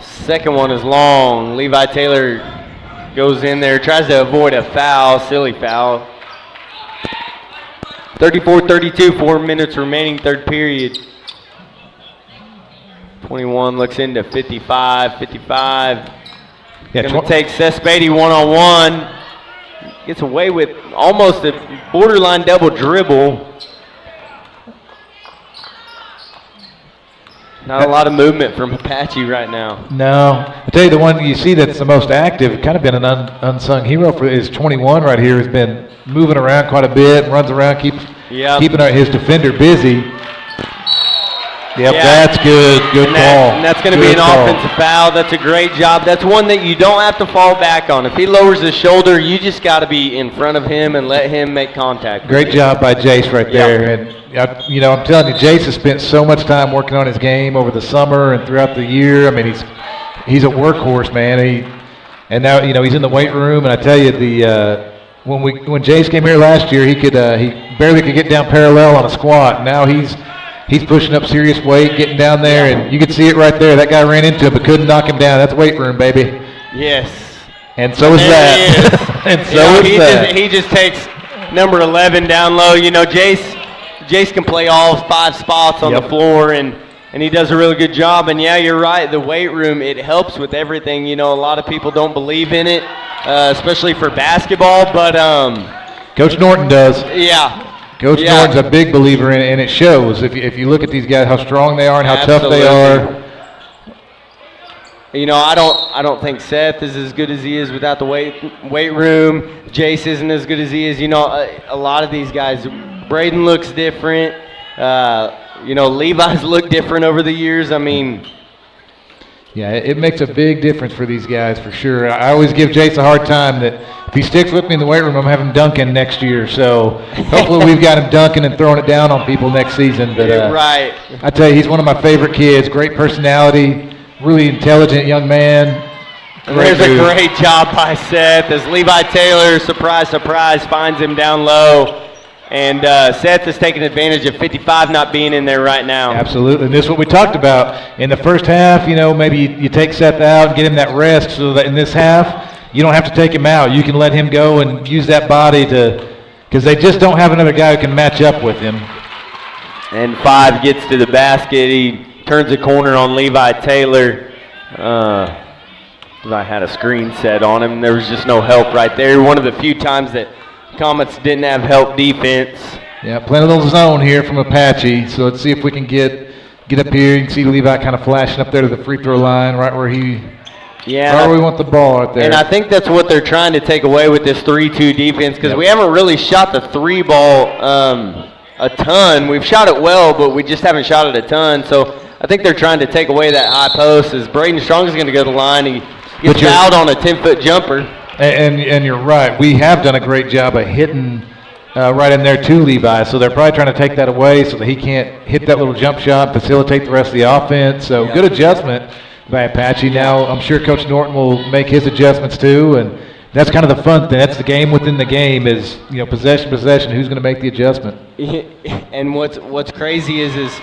Second one is long. Levi Taylor goes in there, tries to avoid a foul, silly foul. 34-32, 4 minutes remaining, third period. 21 looks into 55. 55 going to take Seth Spady one-on-one. Gets away with almost a borderline double dribble. Not a lot of movement from Apache right now. No. I tell you, the one you see that's the most active, kind of been an unsung hero for is 21 right here. Has been moving around quite a bit, runs around, keeping his defender busy. Yep, that's good. Good call. And that's going to be an offensive foul. That's a great job. That's one that you don't have to fall back on. If he lowers his shoulder, you just got to be in front of him and let him make contact. Great job by Jace right there. And I'm telling you, Jace has spent so much time working on his game over the summer and throughout the year. I mean, he's a workhorse, man. And now he's in the weight room. And I tell you, when Jace came here last year, he barely could get down parallel on a squat. Now he's pushing up serious weight, getting down there, and you can see it right there. That guy ran into him but couldn't knock him down. That's weight room, baby. Yes. And so is that. And so is that. He just takes number 11 down low. Jace can play all 5 spots on the floor, and he does a really good job. And, you're right. The weight room, it helps with everything. A lot of people don't believe in it, especially for basketball, but Coach Norton does. Yeah. Coach Norton's a big believer in it, and it shows. If you look at these guys, how strong they are and how tough they are. I don't think Seth is as good as he is without the weight room. Jace isn't as good as he is. A lot of these guys. Braden looks different. Levi's looked different over the years. I mean. Yeah, it makes a big difference for these guys for sure. I always give Jace a hard time that if he sticks with me in the weight room, I'm having him dunking next year. So hopefully we've got him dunking and throwing it down on people next season. But right. I tell you, he's one of my favorite kids. Great personality, really intelligent young man. There's a great job by Seth as Levi Taylor, surprise, surprise, finds him down low. And Seth is taking advantage of 55 not being in there right now. Absolutely. And this is what we talked about. In the first half, maybe you take Seth out and get him that rest so that in this half, you don't have to take him out. You can let him go and use that body because they just don't have another guy who can match up with him. And 5 gets to the basket. He turns the corner on Levi Taylor. Levi had a screen set on him. There was just no help right there. One of the few times that Comets didn't have help defense. Yeah, playing a little zone here from Apache. So let's see if we can get up here. You can see Levi kind of flashing up there to the free throw line, right where we want the ball right there. And I think that's what they're trying to take away with this 3-2 defense because we haven't really shot the 3 ball a ton. We've shot it well, but we just haven't shot it a ton. So I think they're trying to take away that high post as Braden Strong is going to go to the line. He gets fouled on a 10-foot jumper. And you're right. We have done a great job of hitting right in there to Levi, so they're probably trying to take that away so that he can't hit that little jump shot, facilitate the rest of the offense. So good adjustment by Apache. Now I'm sure Coach Norton will make his adjustments too, and that's kind of the fun thing. That's the game within the game is possession, who's going to make the adjustment. And what's crazy is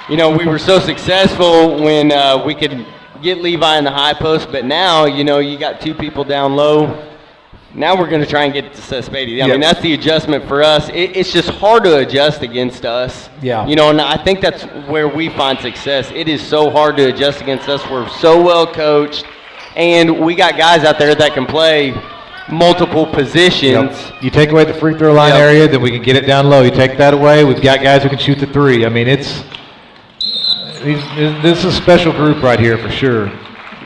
we were so successful when we could get Levi in the high post, but now, you got 2 people down low. Now we're going to try and get it to Seth Spady. I mean, that's the adjustment for us. It's just hard to adjust against us. Yeah. And I think that's where we find success. It is so hard to adjust against us. We're so well coached, and we got guys out there that can play multiple positions. Yep. You take away the free throw line area, then we can get it down low. You take that away, we've got guys who can shoot the three. I mean, this is a special group right here for sure.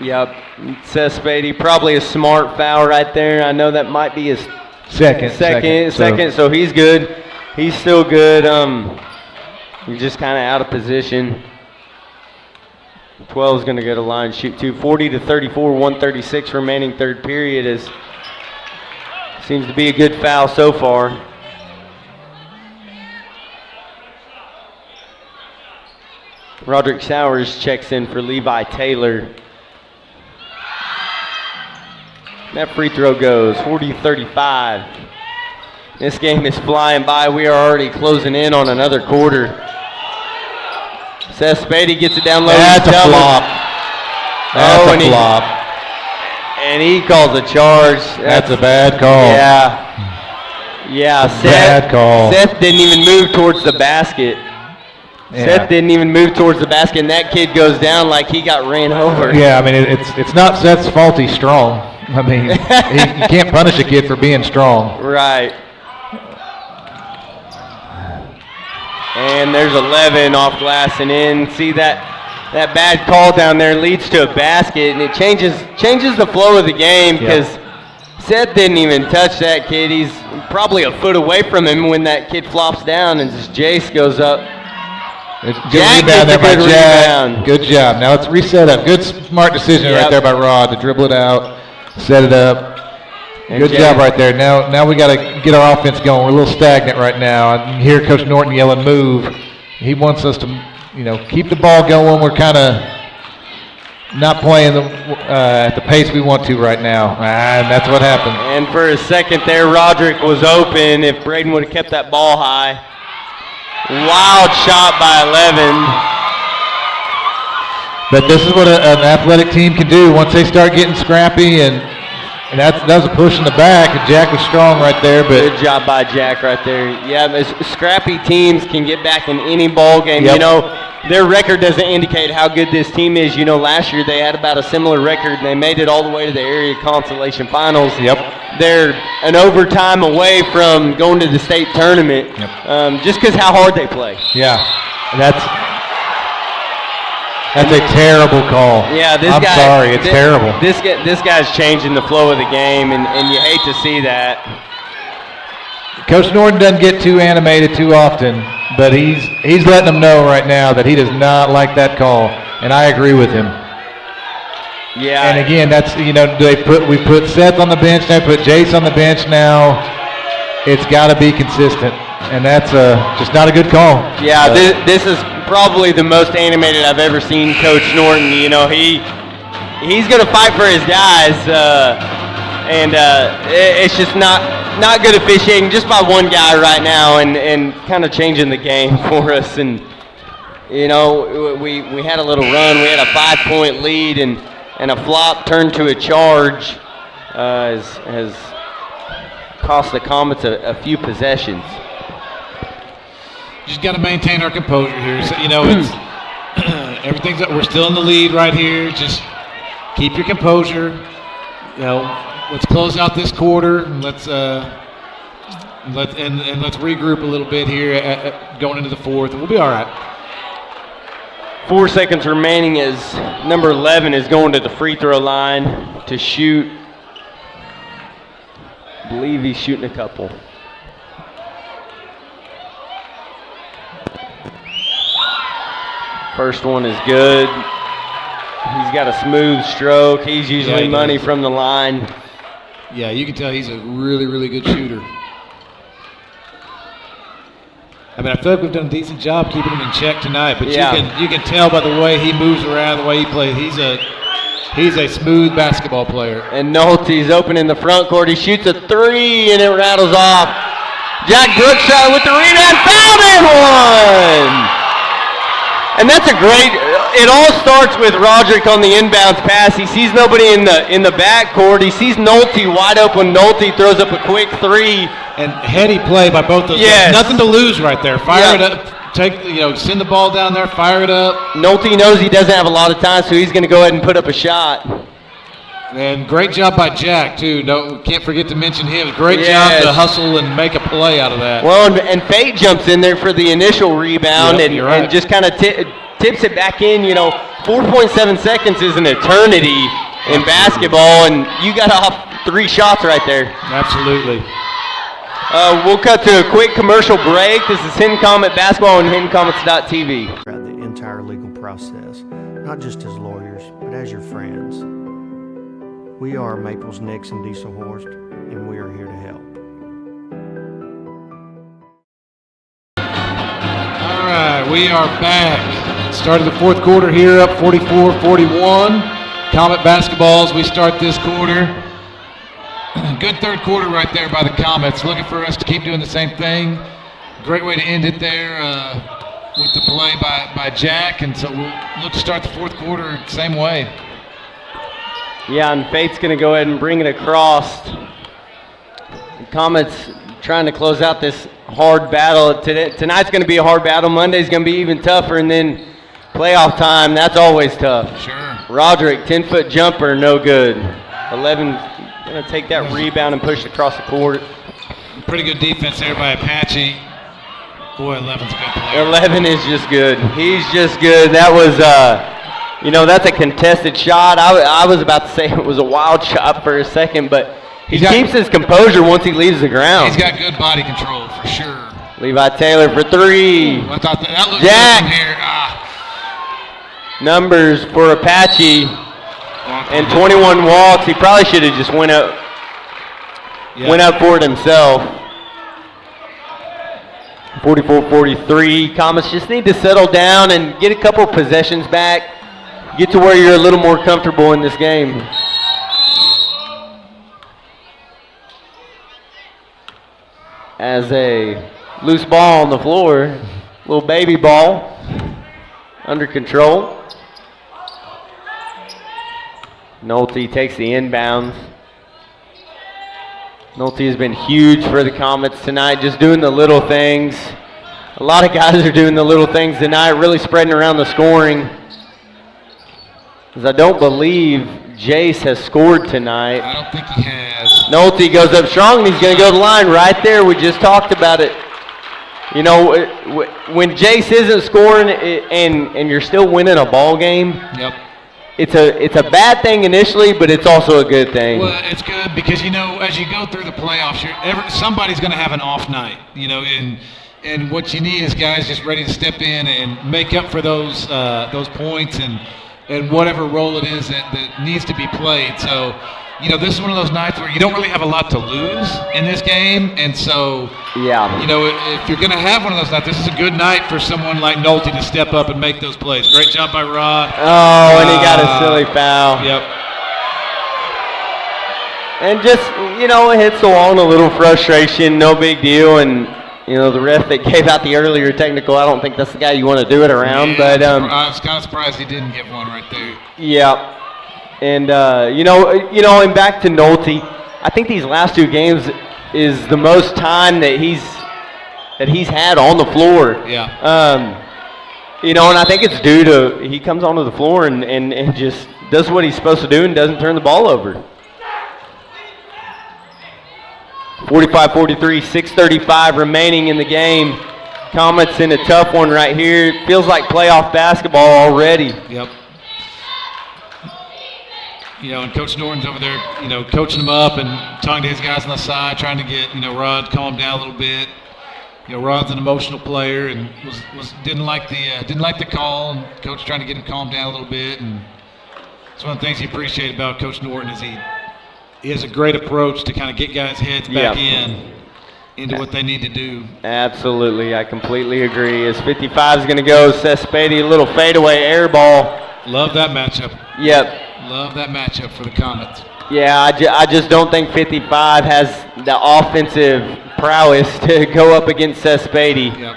Yep. Seth Spady, probably a smart foul right there. I know that might be his second. So he's good. He's still good. He's just kind of out of position. 12 is going to go to line, shoot 2. 40-34, 136 remaining third period. Seems to be a good foul so far. Roderick Sowers checks in for Levi Taylor. That free throw goes 40-35. This game is flying by. We are already closing in on another quarter. Seth Spady gets it down low. That's a flop. That's a flop. And he calls a charge. That's a bad call. Yeah. Bad call. Seth didn't even move towards the basket. Yeah. Seth didn't even move towards the basket, and that kid goes down like he got ran over. Yeah, I mean, it's not Seth's fault he's strong. I mean, you can't punish a kid for being strong. Right. And there's 11 off glass and in. See that bad call down there leads to a basket, and it changes the flow of the game because Seth didn't even touch that kid. He's probably a foot away from him when that kid flops down, and just Jace goes up. Good rebound there by Jack. Good job. Now let's reset up. Good smart decision right there by Rod to dribble it out, set it up. Good job right there. Now we got to get our offense going. We're a little stagnant right now. I can hear Coach Norton yelling, "Move!" He wants us to, keep the ball going. We're kind of not playing at the pace we want to right now, and that's what happened. And for a second there, Roderick was open. If Braden would have kept that ball high, wild shot by 11. But this is what an athletic team can do once they start getting scrappy and that was a push in the back, and Jack was strong right there. But good job by Jack right there. Yeah, scrappy teams can get back in any ball game. Their record doesn't indicate how good this team is. Last year they had about a similar record, and they made it all the way to the area consolation finals. They're an overtime away from going to the state tournament, just because how hard they play. Yeah, that's a terrible call. Yeah, I'm sorry, it's terrible. This guy's changing the flow of the game, and you hate to see that. Coach Norton doesn't get too animated too often, but he's letting them know right now that he does not like that call, and I agree with him. Yeah. And again, that's we put Seth on the bench, they put Jace on the bench now. It's got to be consistent, and that's just not a good call. Yeah, this is probably the most animated I've ever seen Coach Norton. He's going to fight for his guys, and it's just not good officiating just by one guy right now, and kind of changing the game for us. And we had a little run. We had a 5-point lead, and a flop turned to a charge has cost the Comets a few possessions. Just got to maintain our composure here. So, it's everything's up. We're still in the lead right here. Just keep your composure. Let's close out this quarter. And let's regroup a little bit here going into the fourth, and we'll be all right. 4 seconds remaining as number 11 is going to the free throw line to shoot. I believe he's shooting a couple. First one is good. He's got a smooth stroke. He's usually money from the line. Yeah, you can tell he's a really, really good shooter. I mean, I feel like we've done a decent job keeping him in check tonight, but you can tell by the way he moves around, the way he plays. He's a smooth basketball player. And Nolte's open in the front court. He shoots a three, and it rattles off. Jack Brookshire with the rebound, fouled and one. And that's a great. It all starts with Roderick on the inbounds pass. He sees nobody in the backcourt. He sees Nolte wide open. Nolte throws up a quick three. And heady play by both those guys. Nothing to lose right there. Fire it up. Send the ball down there. Fire it up. Nolte knows he doesn't have a lot of time, so he's going to go ahead and put up a shot. And great job by Jack, too. No, can't forget to mention him. Great Yes. job to hustle and make a play out of that. Well, and Fate jumps in there for the initial rebound Yep, you're right. and just kind of tips it back in. 4.7 seconds is an eternity in basketball, and you got off 3 shots right there. Absolutely. We'll cut to a quick commercial break. This is Hinton Comet Basketball on HintonComets.tv. Throughout the entire legal process, not just as lawyers, but as your friends. We are Maples, Nix, and Dieselhorst, and we are here to help. All right, we are back. Started the fourth quarter here, up 44-41. Comet basketball as we start this quarter. Good third quarter right there by the Comets. Looking for us to keep doing the same thing. Great way to end it there with the play by Jack. And so we'll look to start the fourth quarter the same way. Yeah, and Fate's going to go ahead and bring it across. The Comets trying to close out this hard battle. Tonight's going to be a hard battle. Monday's going to be even tougher. And then playoff time, that's always tough. Sure. Roderick, 10-foot jumper, no good. 11 going to take that rebound and push it across the court. Pretty good defense there by Apache. Boy, 11's a good player. 11 is just good. He's just good. That was, that's a contested shot. I was about to say it was a wild shot for a second, but he keeps his composure once he leaves the ground. He's got good body control for sure. Levi Taylor for 3. I thought that looked Jack. good from here. Numbers for Apache. And 21 walks. He probably should have just went up for it himself. 44-43. Comets just need to settle down and get a couple possessions back. Get to where you're a little more comfortable in this game. As a loose ball on the floor, little baby ball, under control. Nolte takes the inbounds. Nolte has been huge for the Comets tonight, just doing the little things. A lot of guys are doing the little things tonight, really spreading around the scoring. Because I don't believe Jace has scored tonight. I don't think he has. Nolte goes up strong, and he's going to go to the line right there. We just talked about it. When Jace isn't scoring and you're still winning a ball game, Yep. it's a bad thing initially, but it's also a good thing. Well, it's good because, as you go through the playoffs, somebody's going to have an off night, and what you need is guys just ready to step in and make up for those points and whatever role it is that needs to be played. So, this is one of those nights where you don't really have a lot to lose in this game, and so, if you're going to have one of those nights, this is a good night for someone like Nolte to step up and make those plays. Great job by Rod. Oh, and he got a silly foul. Yep. And just, it hits the wall in a little frustration, no big deal, and, the ref that gave out the earlier technical, I don't think that's the guy you want to do it around, but... I was kind of surprised he didn't get one right there. Yeah. And, and back to Nolte, I think these last 2 games is the most time that he's had on the floor. Yeah. And I think it's due to he comes onto the floor and just does what he's supposed to do and doesn't turn the ball over. 45-43, 6:35 remaining in the game. Comets in a tough one right here. It feels like playoff basketball already. Yep. And Coach Norton's over there, coaching them up and talking to his guys on the side, trying to get, Rod to calm down a little bit. Rod's an emotional player and didn't like the call, and Coach trying to get him calmed down a little bit. And it's one of the things he appreciate about Coach Norton is he has a great approach to kind of get guys' heads back into what they need to do. Absolutely, I completely agree. As 55 is going to go, Seth Spady, a little fadeaway air ball. Love that matchup. Yep. Love that matchup for the Comets. Yeah, I just don't think 55 has the offensive prowess to go up against Seth Spady. Yep.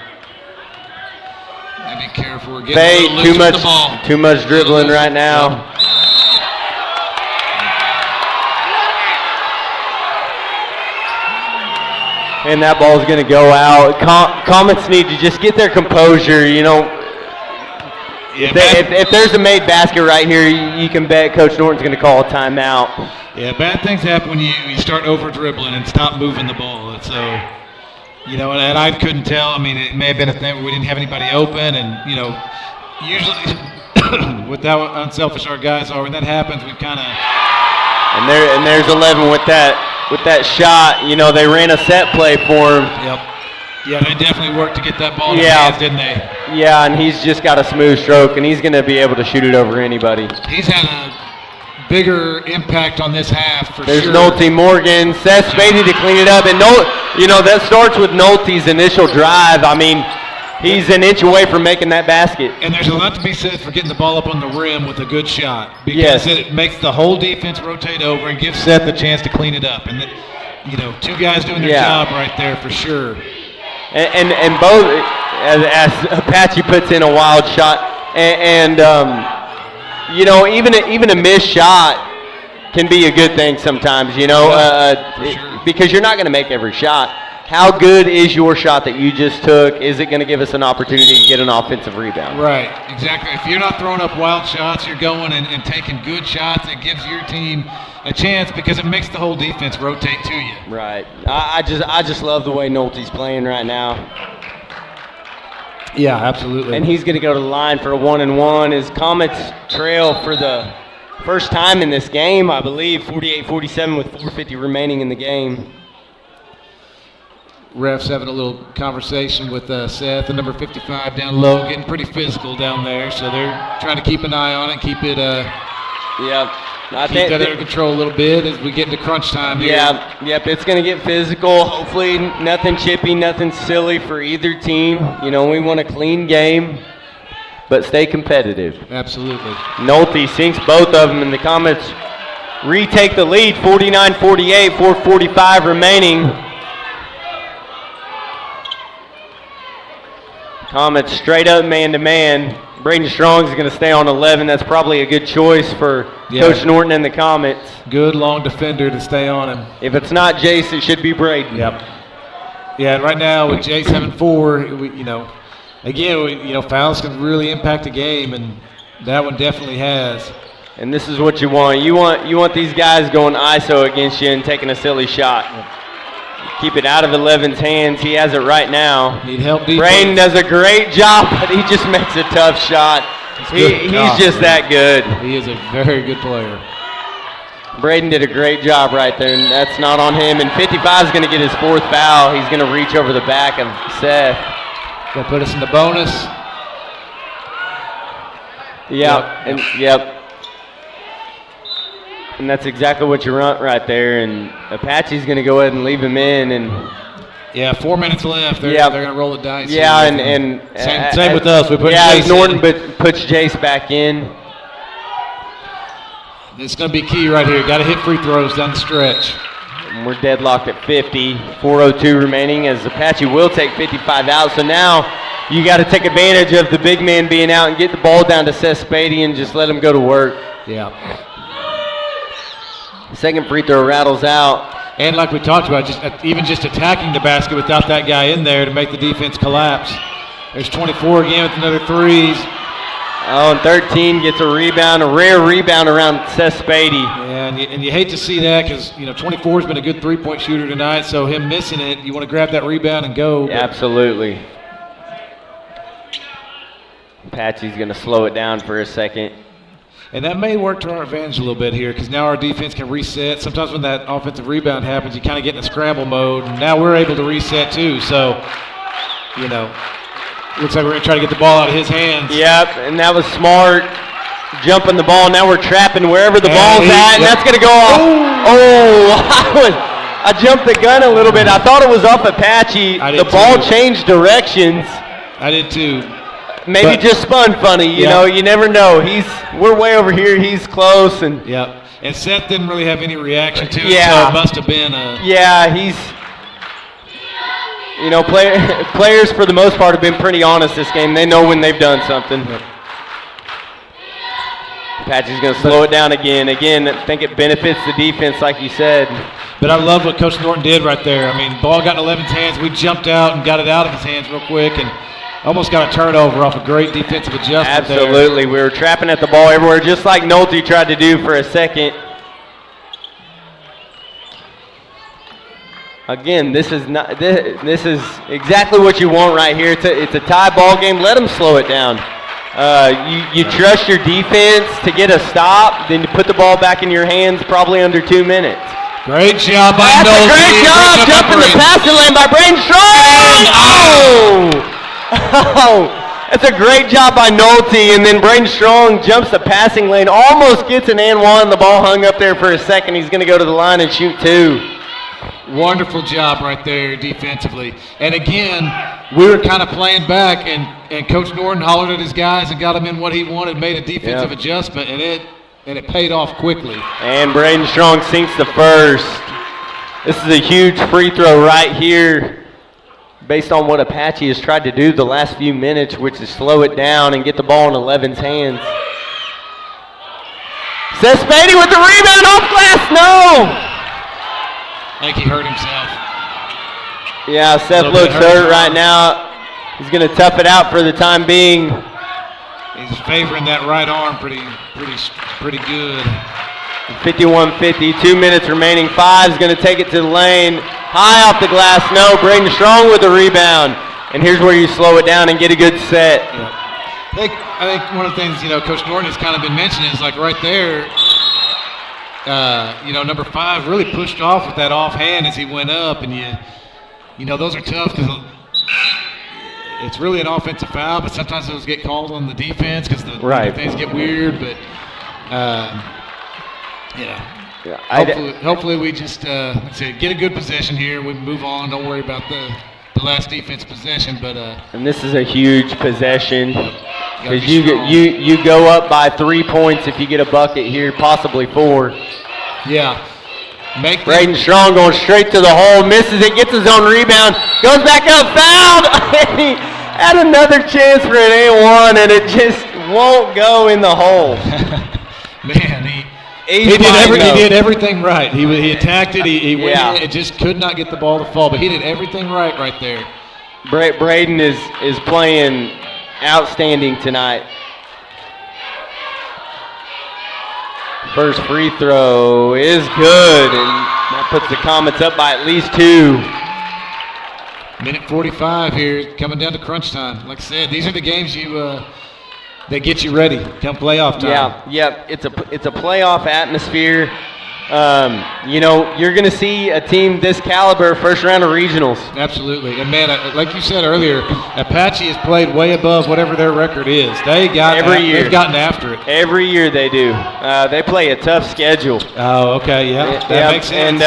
Be careful. We're getting a little loose with the ball. Too much dribbling right now. Yep. And that ball is going to go out. Comets need to just get their composure. If there's a made basket right here, you can bet Coach Norton's going to call a timeout. Yeah, bad things happen when you start over-dribbling and stop moving the ball. And so, and I couldn't tell. I mean, it may have been a thing where we didn't have anybody open. And, usually with how unselfish our guys are, when that happens, we kind of – And there's 11 with that shot. They ran a set play for him. Yep. Yeah, they definitely worked to get that ball in his hands, didn't they? Yeah, and he's just got a smooth stroke, and he's going to be able to shoot it over anybody. He's had a bigger impact on this half for There's sure. Nolte Morgan, Seth Spady to clean it up, and that starts with Nolte's initial drive. I mean, he's an inch away from making that basket. And there's a lot to be said for getting the ball up on the rim with a good shot, because it makes the whole defense rotate over and gives Seth the chance to clean it up. And two guys doing their job right there for sure. And both, as Apache puts in a wild shot, and even a missed shot can be a good thing sometimes, because you're not going to make every shot. How good is your shot that you just took? Is it going to give us an opportunity to get an offensive rebound? Right, exactly. If you're not throwing up wild shots, you're going and taking good shots. It gives your team a chance because it makes the whole defense rotate to you. Right. I just love the way Nolte's playing right now. Yeah, absolutely. And he's going to go to the line for a 1-and-1. His Comets trail for the first time in this game, I believe, 48-47 with 4:50 remaining in the game. Refs having a little conversation with Seth, the number 55 down low, getting pretty physical down there. So they're trying to keep an eye on it, keep it keep that under control a little bit as we get into crunch time here. It's going to get physical. Hopefully nothing chippy, nothing silly for either team. We want a clean game, but stay competitive. Absolutely. Nolte sinks both of them, and the Comets retake the lead, 49-48, 4:45 remaining. Comets straight up man-to-man. Braden Strong's going to stay on 11. That's probably a good choice for Coach Norton and the Comets. Good long defender to stay on him. If it's not Jace, it should be Braden. Yep. Yeah, right now with Jace having 4, fouls can really impact the game, and that one definitely has. And this is what you want. You want these guys going ISO against you and taking a silly shot. Keep it out of 11's hands. He has it right now. Need help defense. Braden does a great job, but he just makes a tough shot. He's just that good. He is a very good player. Braden did a great job right there, and that's not on him. And 55 is going to get his 4th foul. He's going to reach over the back of Seth. Going to put us in the bonus. Yep. And that's exactly what you want right there. And Apache's going to go ahead and leave him in. And 4 minutes left. They're going to roll the dice. Yeah, and same with us. We put Jace Norton puts Jace back in. It's going to be key right here. Got to hit free throws down the stretch. And we're deadlocked at 50. 4:02 remaining as Apache will take 55 out. So now you got to take advantage of the big man being out and get the ball down to Seth Spady and just let him go to work. Yeah. Second free throw rattles out. And like we talked about, just attacking the basket without that guy in there to make the defense collapse. There's 24 again with another 3s. And 13 gets a rebound, a rare rebound around Seth Spady. Yeah, and you hate to see that because, 24 has been a good three-point shooter tonight, so him missing it, you want to grab that rebound and go. Yeah, absolutely. Apache's going to slow it down for a second. And that may work to our advantage a little bit here because now our defense can reset. Sometimes when that offensive rebound happens, you kind of get in a scramble mode. And now we're able to reset too. So, looks like we're going to try to get the ball out of his hands. Yep, and that was smart. Jumping the ball. Now we're trapping wherever the ball's at, and that's going to go off. I jumped the gun a little bit. I thought it was off Apache. The ball changed directions. I did too. Maybe just spun funny, you know. You never know. We're way over here. He's close, and and Seth didn't really have any reaction to it, so it must have been a. Yeah, he's. Players for the most part have been pretty honest this game. They know when they've done something. Apache's going to slow it down again. Again, I think it benefits the defense, like you said. But I love what Coach Norton did right there. I mean, ball got in 11's hands. We jumped out and got it out of his hands real quick, and almost got a turnover off a great defensive adjustment. Absolutely. We were trapping at the ball everywhere, just like Nolte tried to do for a second. Again, this is exactly what you want right here. It's a tie ball game. Let them slow it down. You trust your defense to get a stop, then you put the ball back in your hands probably under 2 minutes. Great job by That's Nolte. a great job jumping the passing lane by Braden Strong. Oh, that's a great job by Nolte, and then Braden Strong jumps the passing lane, almost gets an and one. The ball hung up there for a second. He's going to go to the line and shoot 2. Wonderful job right there defensively. And again, we were kind of playing back, and Coach Norton hollered at his guys and got them in what he wanted, made a defensive adjustment, and it paid off quickly. And Braden Strong sinks the first. This is a huge free throw right here based on what Apache has tried to do the last few minutes, which is slow it down and get the ball in 11's hands. Seth Spady with the rebound off glass. No! I think he hurt himself. Yeah, Seth looks hurt right now. He's going to tough it out for the time being. He's favoring that right arm pretty good. 51-50, 2 minutes remaining. Five's going to take it to the lane. High off the glass, no. Braden Strong with the rebound. And here's where you slow it down and get a good set. Yeah. I think one of the things, Coach Norton has kind of been mentioning is like right there, number 5 really pushed off with that offhand as he went up, and those are tough because it's really an offensive foul, but sometimes those get called on the defense because the things get weird. But hopefully we just get a good possession here. We move on. Don't worry about the last defense possession. But and this is a huge possession because you go up by 3 points if you get a bucket here, possibly 4. Yeah. Braden Strong going straight to the hole, misses it, gets his own rebound, goes back up, fouled. He had another chance for an and one, and it just won't go in the hole. Man, he did everything right. He attacked it. He went in, it just could not get the ball to fall, but he did everything right there. Braden is playing outstanding tonight. First free throw is good, and that puts the Comets up by at least 2. Minute 45 here, coming down to crunch time. Like I said, these are the games that get you ready come playoff time. Yeah, it's a playoff atmosphere. You're going to see a team this caliber first round of regionals. Absolutely. And, man, like you said earlier, Apache has played way above whatever their record is. They've gotten after it. Every year they do. They play a tough schedule. Oh, okay, yeah. That makes sense.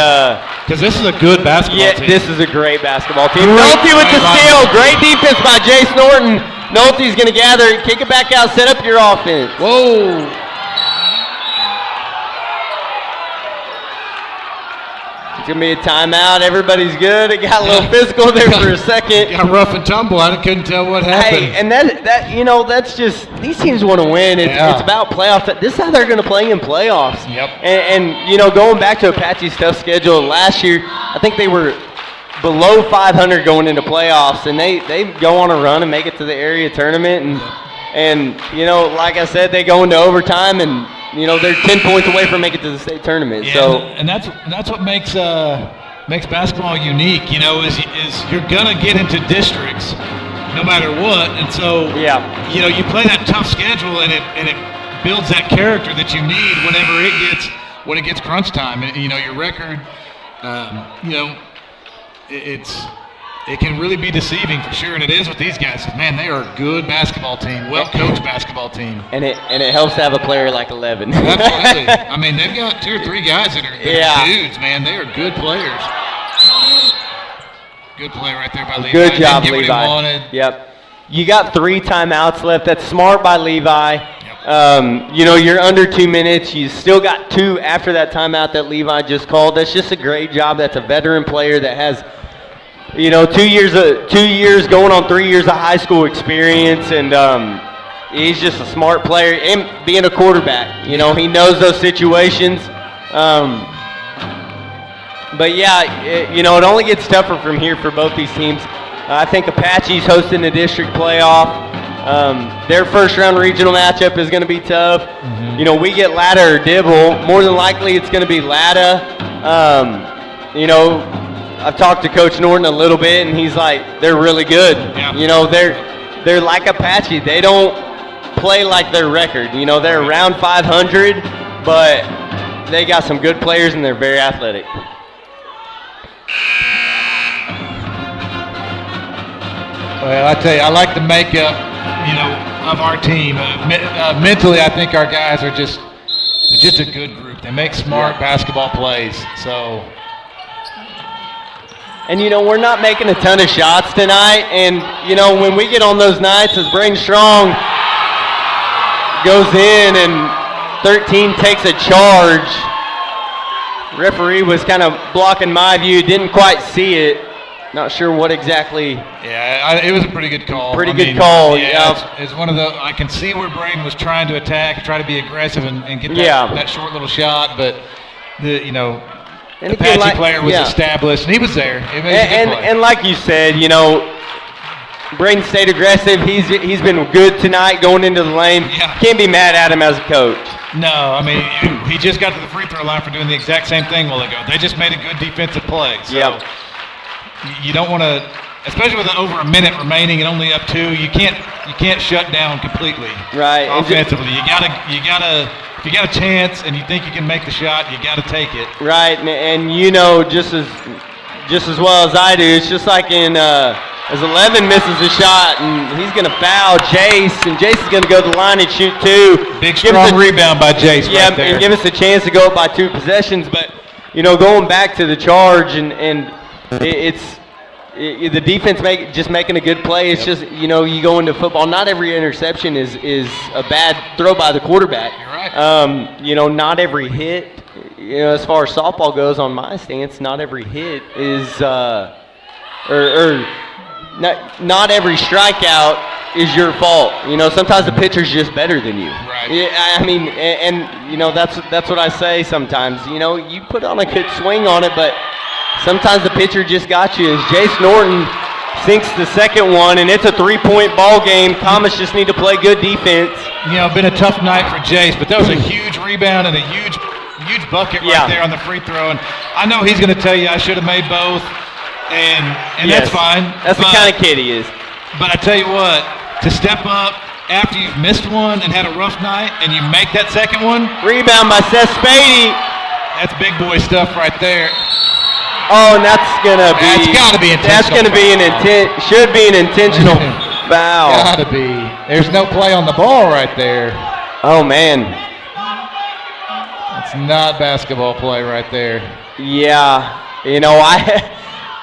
Because this is a good basketball team. This is a great basketball team. Nolte with the steal. Great defense by Jace Norton. Nolte's going to gather, kick it back out, set up your offense. Whoa. It's going to be a timeout. Everybody's good. It got a little physical there for a second. Got rough and tumble. I couldn't tell what happened. Hey, and that's just, these teams want to win. It's about playoffs. This is how they're going to play in playoffs. Yep. And going back to Apache's tough schedule last year, I think they were below 500 going into playoffs, and they go on a run and make it to the area tournament. And like I said, they go into overtime and they're 10 points away from making it to the state tournament. Yeah, and that's what makes basketball unique. Is you're gonna get into districts no matter what, and so you play that tough schedule, and it builds that character that you need when it gets crunch time. And your record, it can really be deceiving for sure, and it is with these guys. Man, they are a good basketball team, well-coached basketball team. And it helps to have a player like 11. Absolutely. I mean, they've got 2 or 3 guys that are dudes, man. They are good players. Good play right there by Levi. Good job, Didn't get what Levi. he wanted. Yep. You got 3 timeouts left. That's smart by Levi. Yep. You're under 2 minutes. You still got 2 after that timeout that Levi just called. That's just a great job. That's a veteran player that has 2 years going on 3 years of high school experience, and he's just a smart player. And being a quarterback, he knows those situations. But yeah, it only gets tougher from here for both these teams. I think Apache's hosting the district playoff. Their first-round regional matchup is going to be tough. Mm-hmm. You know, we get Latta or Dibble. More than likely, it's going to be Latta. You know, I've talked to Coach Norton a little bit, and he's like, they're really good. Yeah. You know, they're like Apache. They don't play like their record. You know, they're around 500, but they got some good players, and they're very athletic. Well, I tell you, I like the makeup, you know, of our team. Mentally, I think our guys are just a good group. They make smart basketball plays. So, and you know, we're not making a ton of shots tonight. And you know, when we get on those nights, as Braden Strong goes in and 13 takes a charge, referee was kind of blocking my view, didn't quite see it. Not sure what exactly. Yeah, it was a pretty good call. Pretty good call. Yeah, it's one of the. I can see where Braden was trying to attack, try to be aggressive, and get that short little shot. But the Apache player was established, and he was there. It made a good play. And like you said, you know, Braden stayed aggressive. He's been good tonight going into the lane. Yeah. Can't be mad at him as a coach. No, I mean, he just got to the free throw line for doing the exact same thing a while ago. They just made a good defensive play. So you don't want to, especially with over a minute remaining and only up 2, you can't shut down completely. Right. Offensively, you gotta. If you got a chance and you think you can make the shot, you got to take it. Right, and you know just as well as I do, it's just like as 11 misses a shot and he's going to foul Jace, and Jace is going to go to the line and shoot 2. Big strong rebound by Jace right there. And give us a chance to go up by 2 possessions. But, you know, going back to the charge and the defense just making a good play. It's just, you know, you go into football, not every interception is a bad throw by the quarterback. You're right. You know, not every hit, you know, as far as softball goes on my stance, not every hit is, not every strikeout is your fault. You know, sometimes the pitcher's just better than you. Right. Yeah, I mean, and you know, that's what I say sometimes. You know, you put on a good swing on it, but sometimes the pitcher just got you. As Jace Norton sinks the second one, and it's a 3-point ball game. Comets just need to play good defense. You know, been a tough night for Jace, but that was a huge rebound and a huge bucket right there on the free throw. And I know he's going to tell you I should have made both, and that's fine. That's the kind of kid he is. But I tell you what, to step up after you've missed one and had a rough night, and you make that second one. Rebound by Seth Spady. That's big boy stuff right there. Oh, and that's gonna be. That's got to be intentional. That's gonna be should be an intentional foul. Got to be. There's no play on the ball right there. Oh man. It's not basketball play right there. Yeah, you know,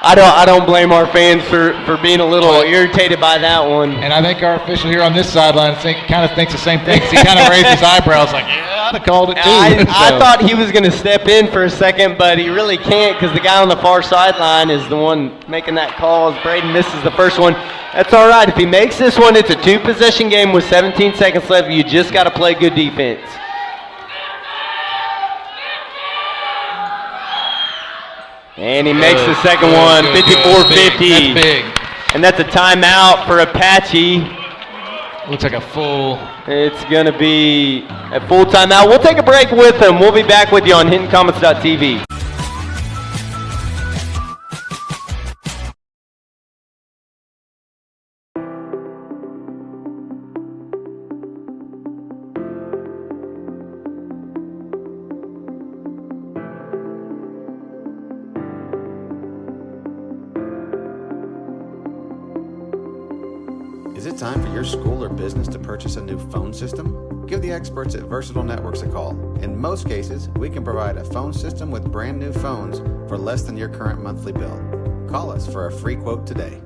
I don't blame our fans for being a little irritated by that one. And I think our official here on this sideline kind of thinks the same thing. He kind of raised his eyebrows like, yeah, I'd have called it too. I thought he was going to step in for a second, but he really can't because the guy on the far sideline is the one making that call. As Braden misses the first one, that's all right. If he makes this one, it's a 2-possession game with 17 seconds left. You just got to play good defense. And he makes the second one, 54-50. That's big. And that's a timeout for Apache. Looks like a full. It's going to be a full timeout. We'll take a break with them. We'll be back with you on HintonComets.tv. Is it time for your school or business to purchase a new phone system? Give the experts at Versatile Networks a call. In most cases, we can provide a phone system with brand new phones for less than your current monthly bill. Call us for a free quote today.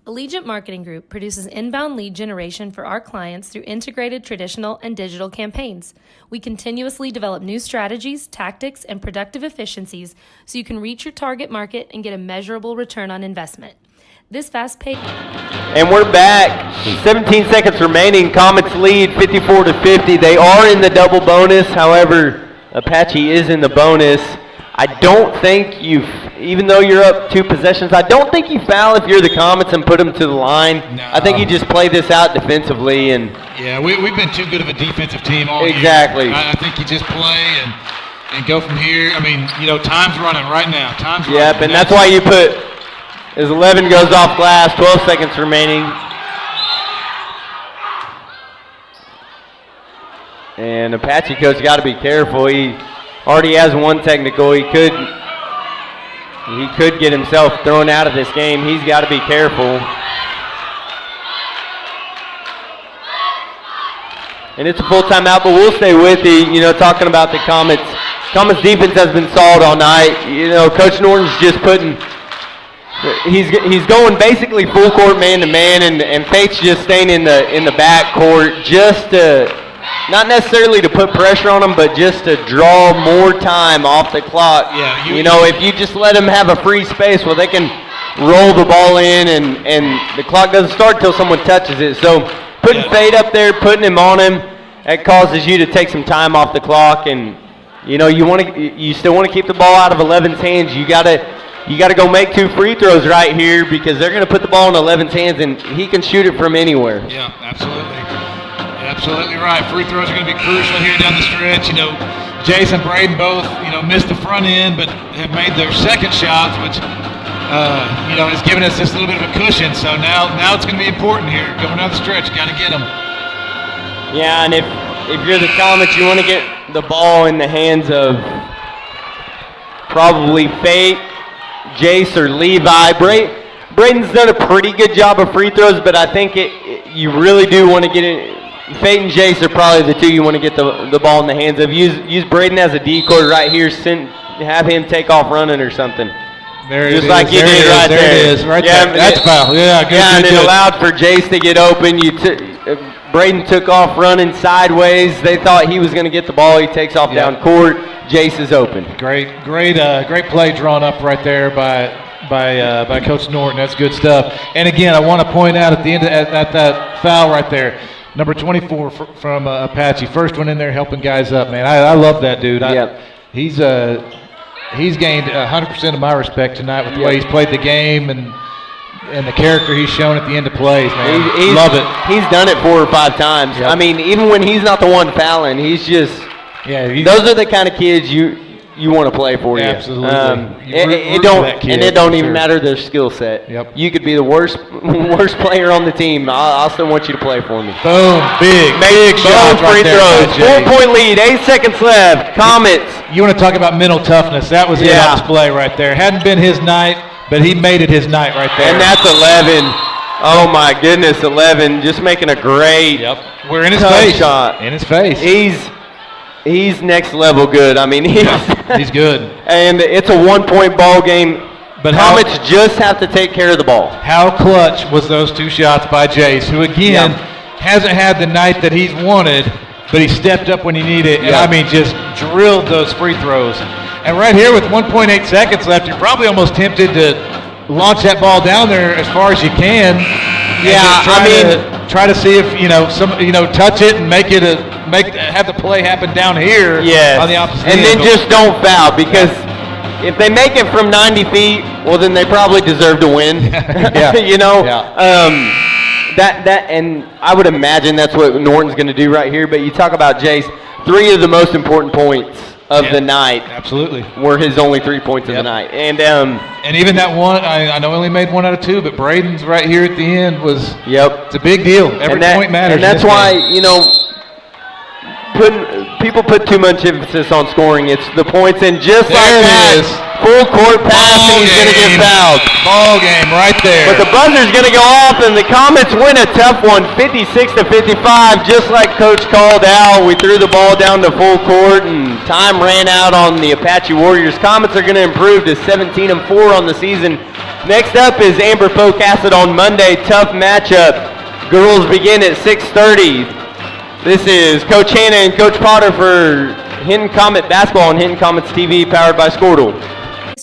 Allegiant Marketing Group produces inbound lead generation for our clients through integrated traditional and digital campaigns. We continuously develop new strategies, tactics, and productive efficiencies so you can reach your target market and get a measurable return on investment. This fast-paced. And we're back. 17 seconds remaining. Comets lead 54-50. They are in the double bonus. However, Apache is in the bonus. I don't think even though you're up 2 possessions, I don't think you foul if you're the Comets and put them to the line. No. I think you just play this out defensively. And Yeah, we've been too good of a defensive team all year. Exactly. I think you just play and go from here. I mean, time's running right now. Time's running. Yep, and that's why you put, as 11 goes off glass, 12 seconds remaining. And Apache coach got to be careful. He already has 1 technical. He could get himself thrown out of this game. He's got to be careful. And it's a full timeout, but we'll stay with you. Talking about the Comets. Comets defense has been solid all night. Coach Norton's just he's going basically full court man to man, and Faith's just staying in the back court just to, not necessarily to put pressure on them, but just to draw more time off the clock. Yeah, if you just let them have a free space, well, they can roll the ball in, and the clock doesn't start until someone touches it. So putting Faith up there, putting him on him, that causes you to take some time off the clock, and you still want to keep the ball out of 11's hands. You gotta go make 2 free throws right here, because they're gonna put the ball in 11's hands, and he can shoot it from anywhere. Yeah, absolutely. Absolutely right. Free throws are going to be crucial here down the stretch. Jace and Braden both, missed the front end, but have made their second shots, which, has given us just a little bit of a cushion. So now it's going to be important here. Going down the stretch, got to get them. Yeah, and if you're the Comets, you want to get the ball in the hands of probably Faith, Jace, or Levi. Braden's done a pretty good job of free throws, but I think you really do want to get it. Faith and Jace are probably the 2 you want to get the ball in the hands of. Use Braden as a decoy right here. Have him take off running or something. There Just like you did right there. There it is, right there. That's foul. Yeah, good. Yeah, and it allowed for Jace to get open. Braden took off running sideways. They thought he was going to get the ball. He takes off down court. Jace is open. Great play drawn up right there by Coach Norton. That's good stuff. And again, I want to point out at the end at that foul right there, number 24 from Apache, first one in there helping guys up, man. I love that dude. He's gained 100% of my respect tonight with the way he's played the game and the character he's shown at the end of plays, man. Love it. He's done it 4 or 5 times. Yep. I mean, even when he's not the one fouling, he's just those are the kind of kids you want to play for. Absolutely. It don't even matter their skill set. Yep. You could be the worst player on the team. I'll still want you to play for me. Boom. Big shots free right there. throws. 4-point lead. 8 seconds left. Comets. You want to talk about mental toughness? That was it on display right there. Hadn't been his night, but he made it his night right there. And that's 11. Oh my goodness, 11. Just making a great. We're in his face. Shot. In his face. He's next level good. I mean, he's good. And it's a 1-point ball game. But Comets just have to take care of the ball. How clutch was those 2 shots by Jace, who again hasn't had the night that he's wanted, but he stepped up when he needed. And I mean, just drilled those free throws. And right here with 1.8 seconds left, you're probably almost tempted to launch that ball down there as far as you can. Try to see if touch it and have the play happen down here on the opposite end. And then just don't foul, because if they make it from 90 feet, well, then they probably deserve to win. And I would imagine that's what Norton's going to do right here. But you talk about Jace, 3 of the most important points of the night. Absolutely. Were his only 3 points of the night. And even that one, I know he only made 1 out of 2, but Braden's right here at the end was it's a big deal. Every point matters. And that's why, people put too much emphasis on scoring. It's the points, and just like that, full court pass, and he's going to get fouled. Ball game right there. But the buzzer's going to go off, and the Comets win a tough one, 56-55, just like Coach called out. We threw the ball down to full court, and time ran out on the Apache Warriors. Comets are going to improve to 17-4 on the season. Next up is Amber Folk Acid on Monday. Tough matchup. Girls begin at 6:30. This is Coach Hanna and Coach Potter for Hinton Comet Basketball on Hinton Comets TV, powered by Squirtle.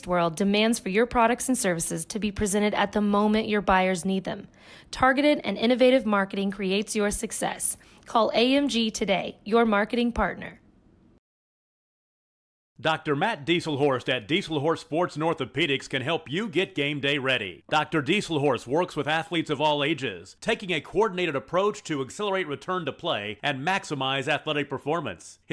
World demands for your products and services to be presented at the moment your buyers need them. Targeted and innovative marketing creates your success. Call AMG today, your marketing partner. Dr. Matt Dieselhorst at Dieselhorst Sports and Orthopedics can help you get game day ready. Dr. Dieselhorst works with athletes of all ages, taking a coordinated approach to accelerate return to play and maximize athletic performance.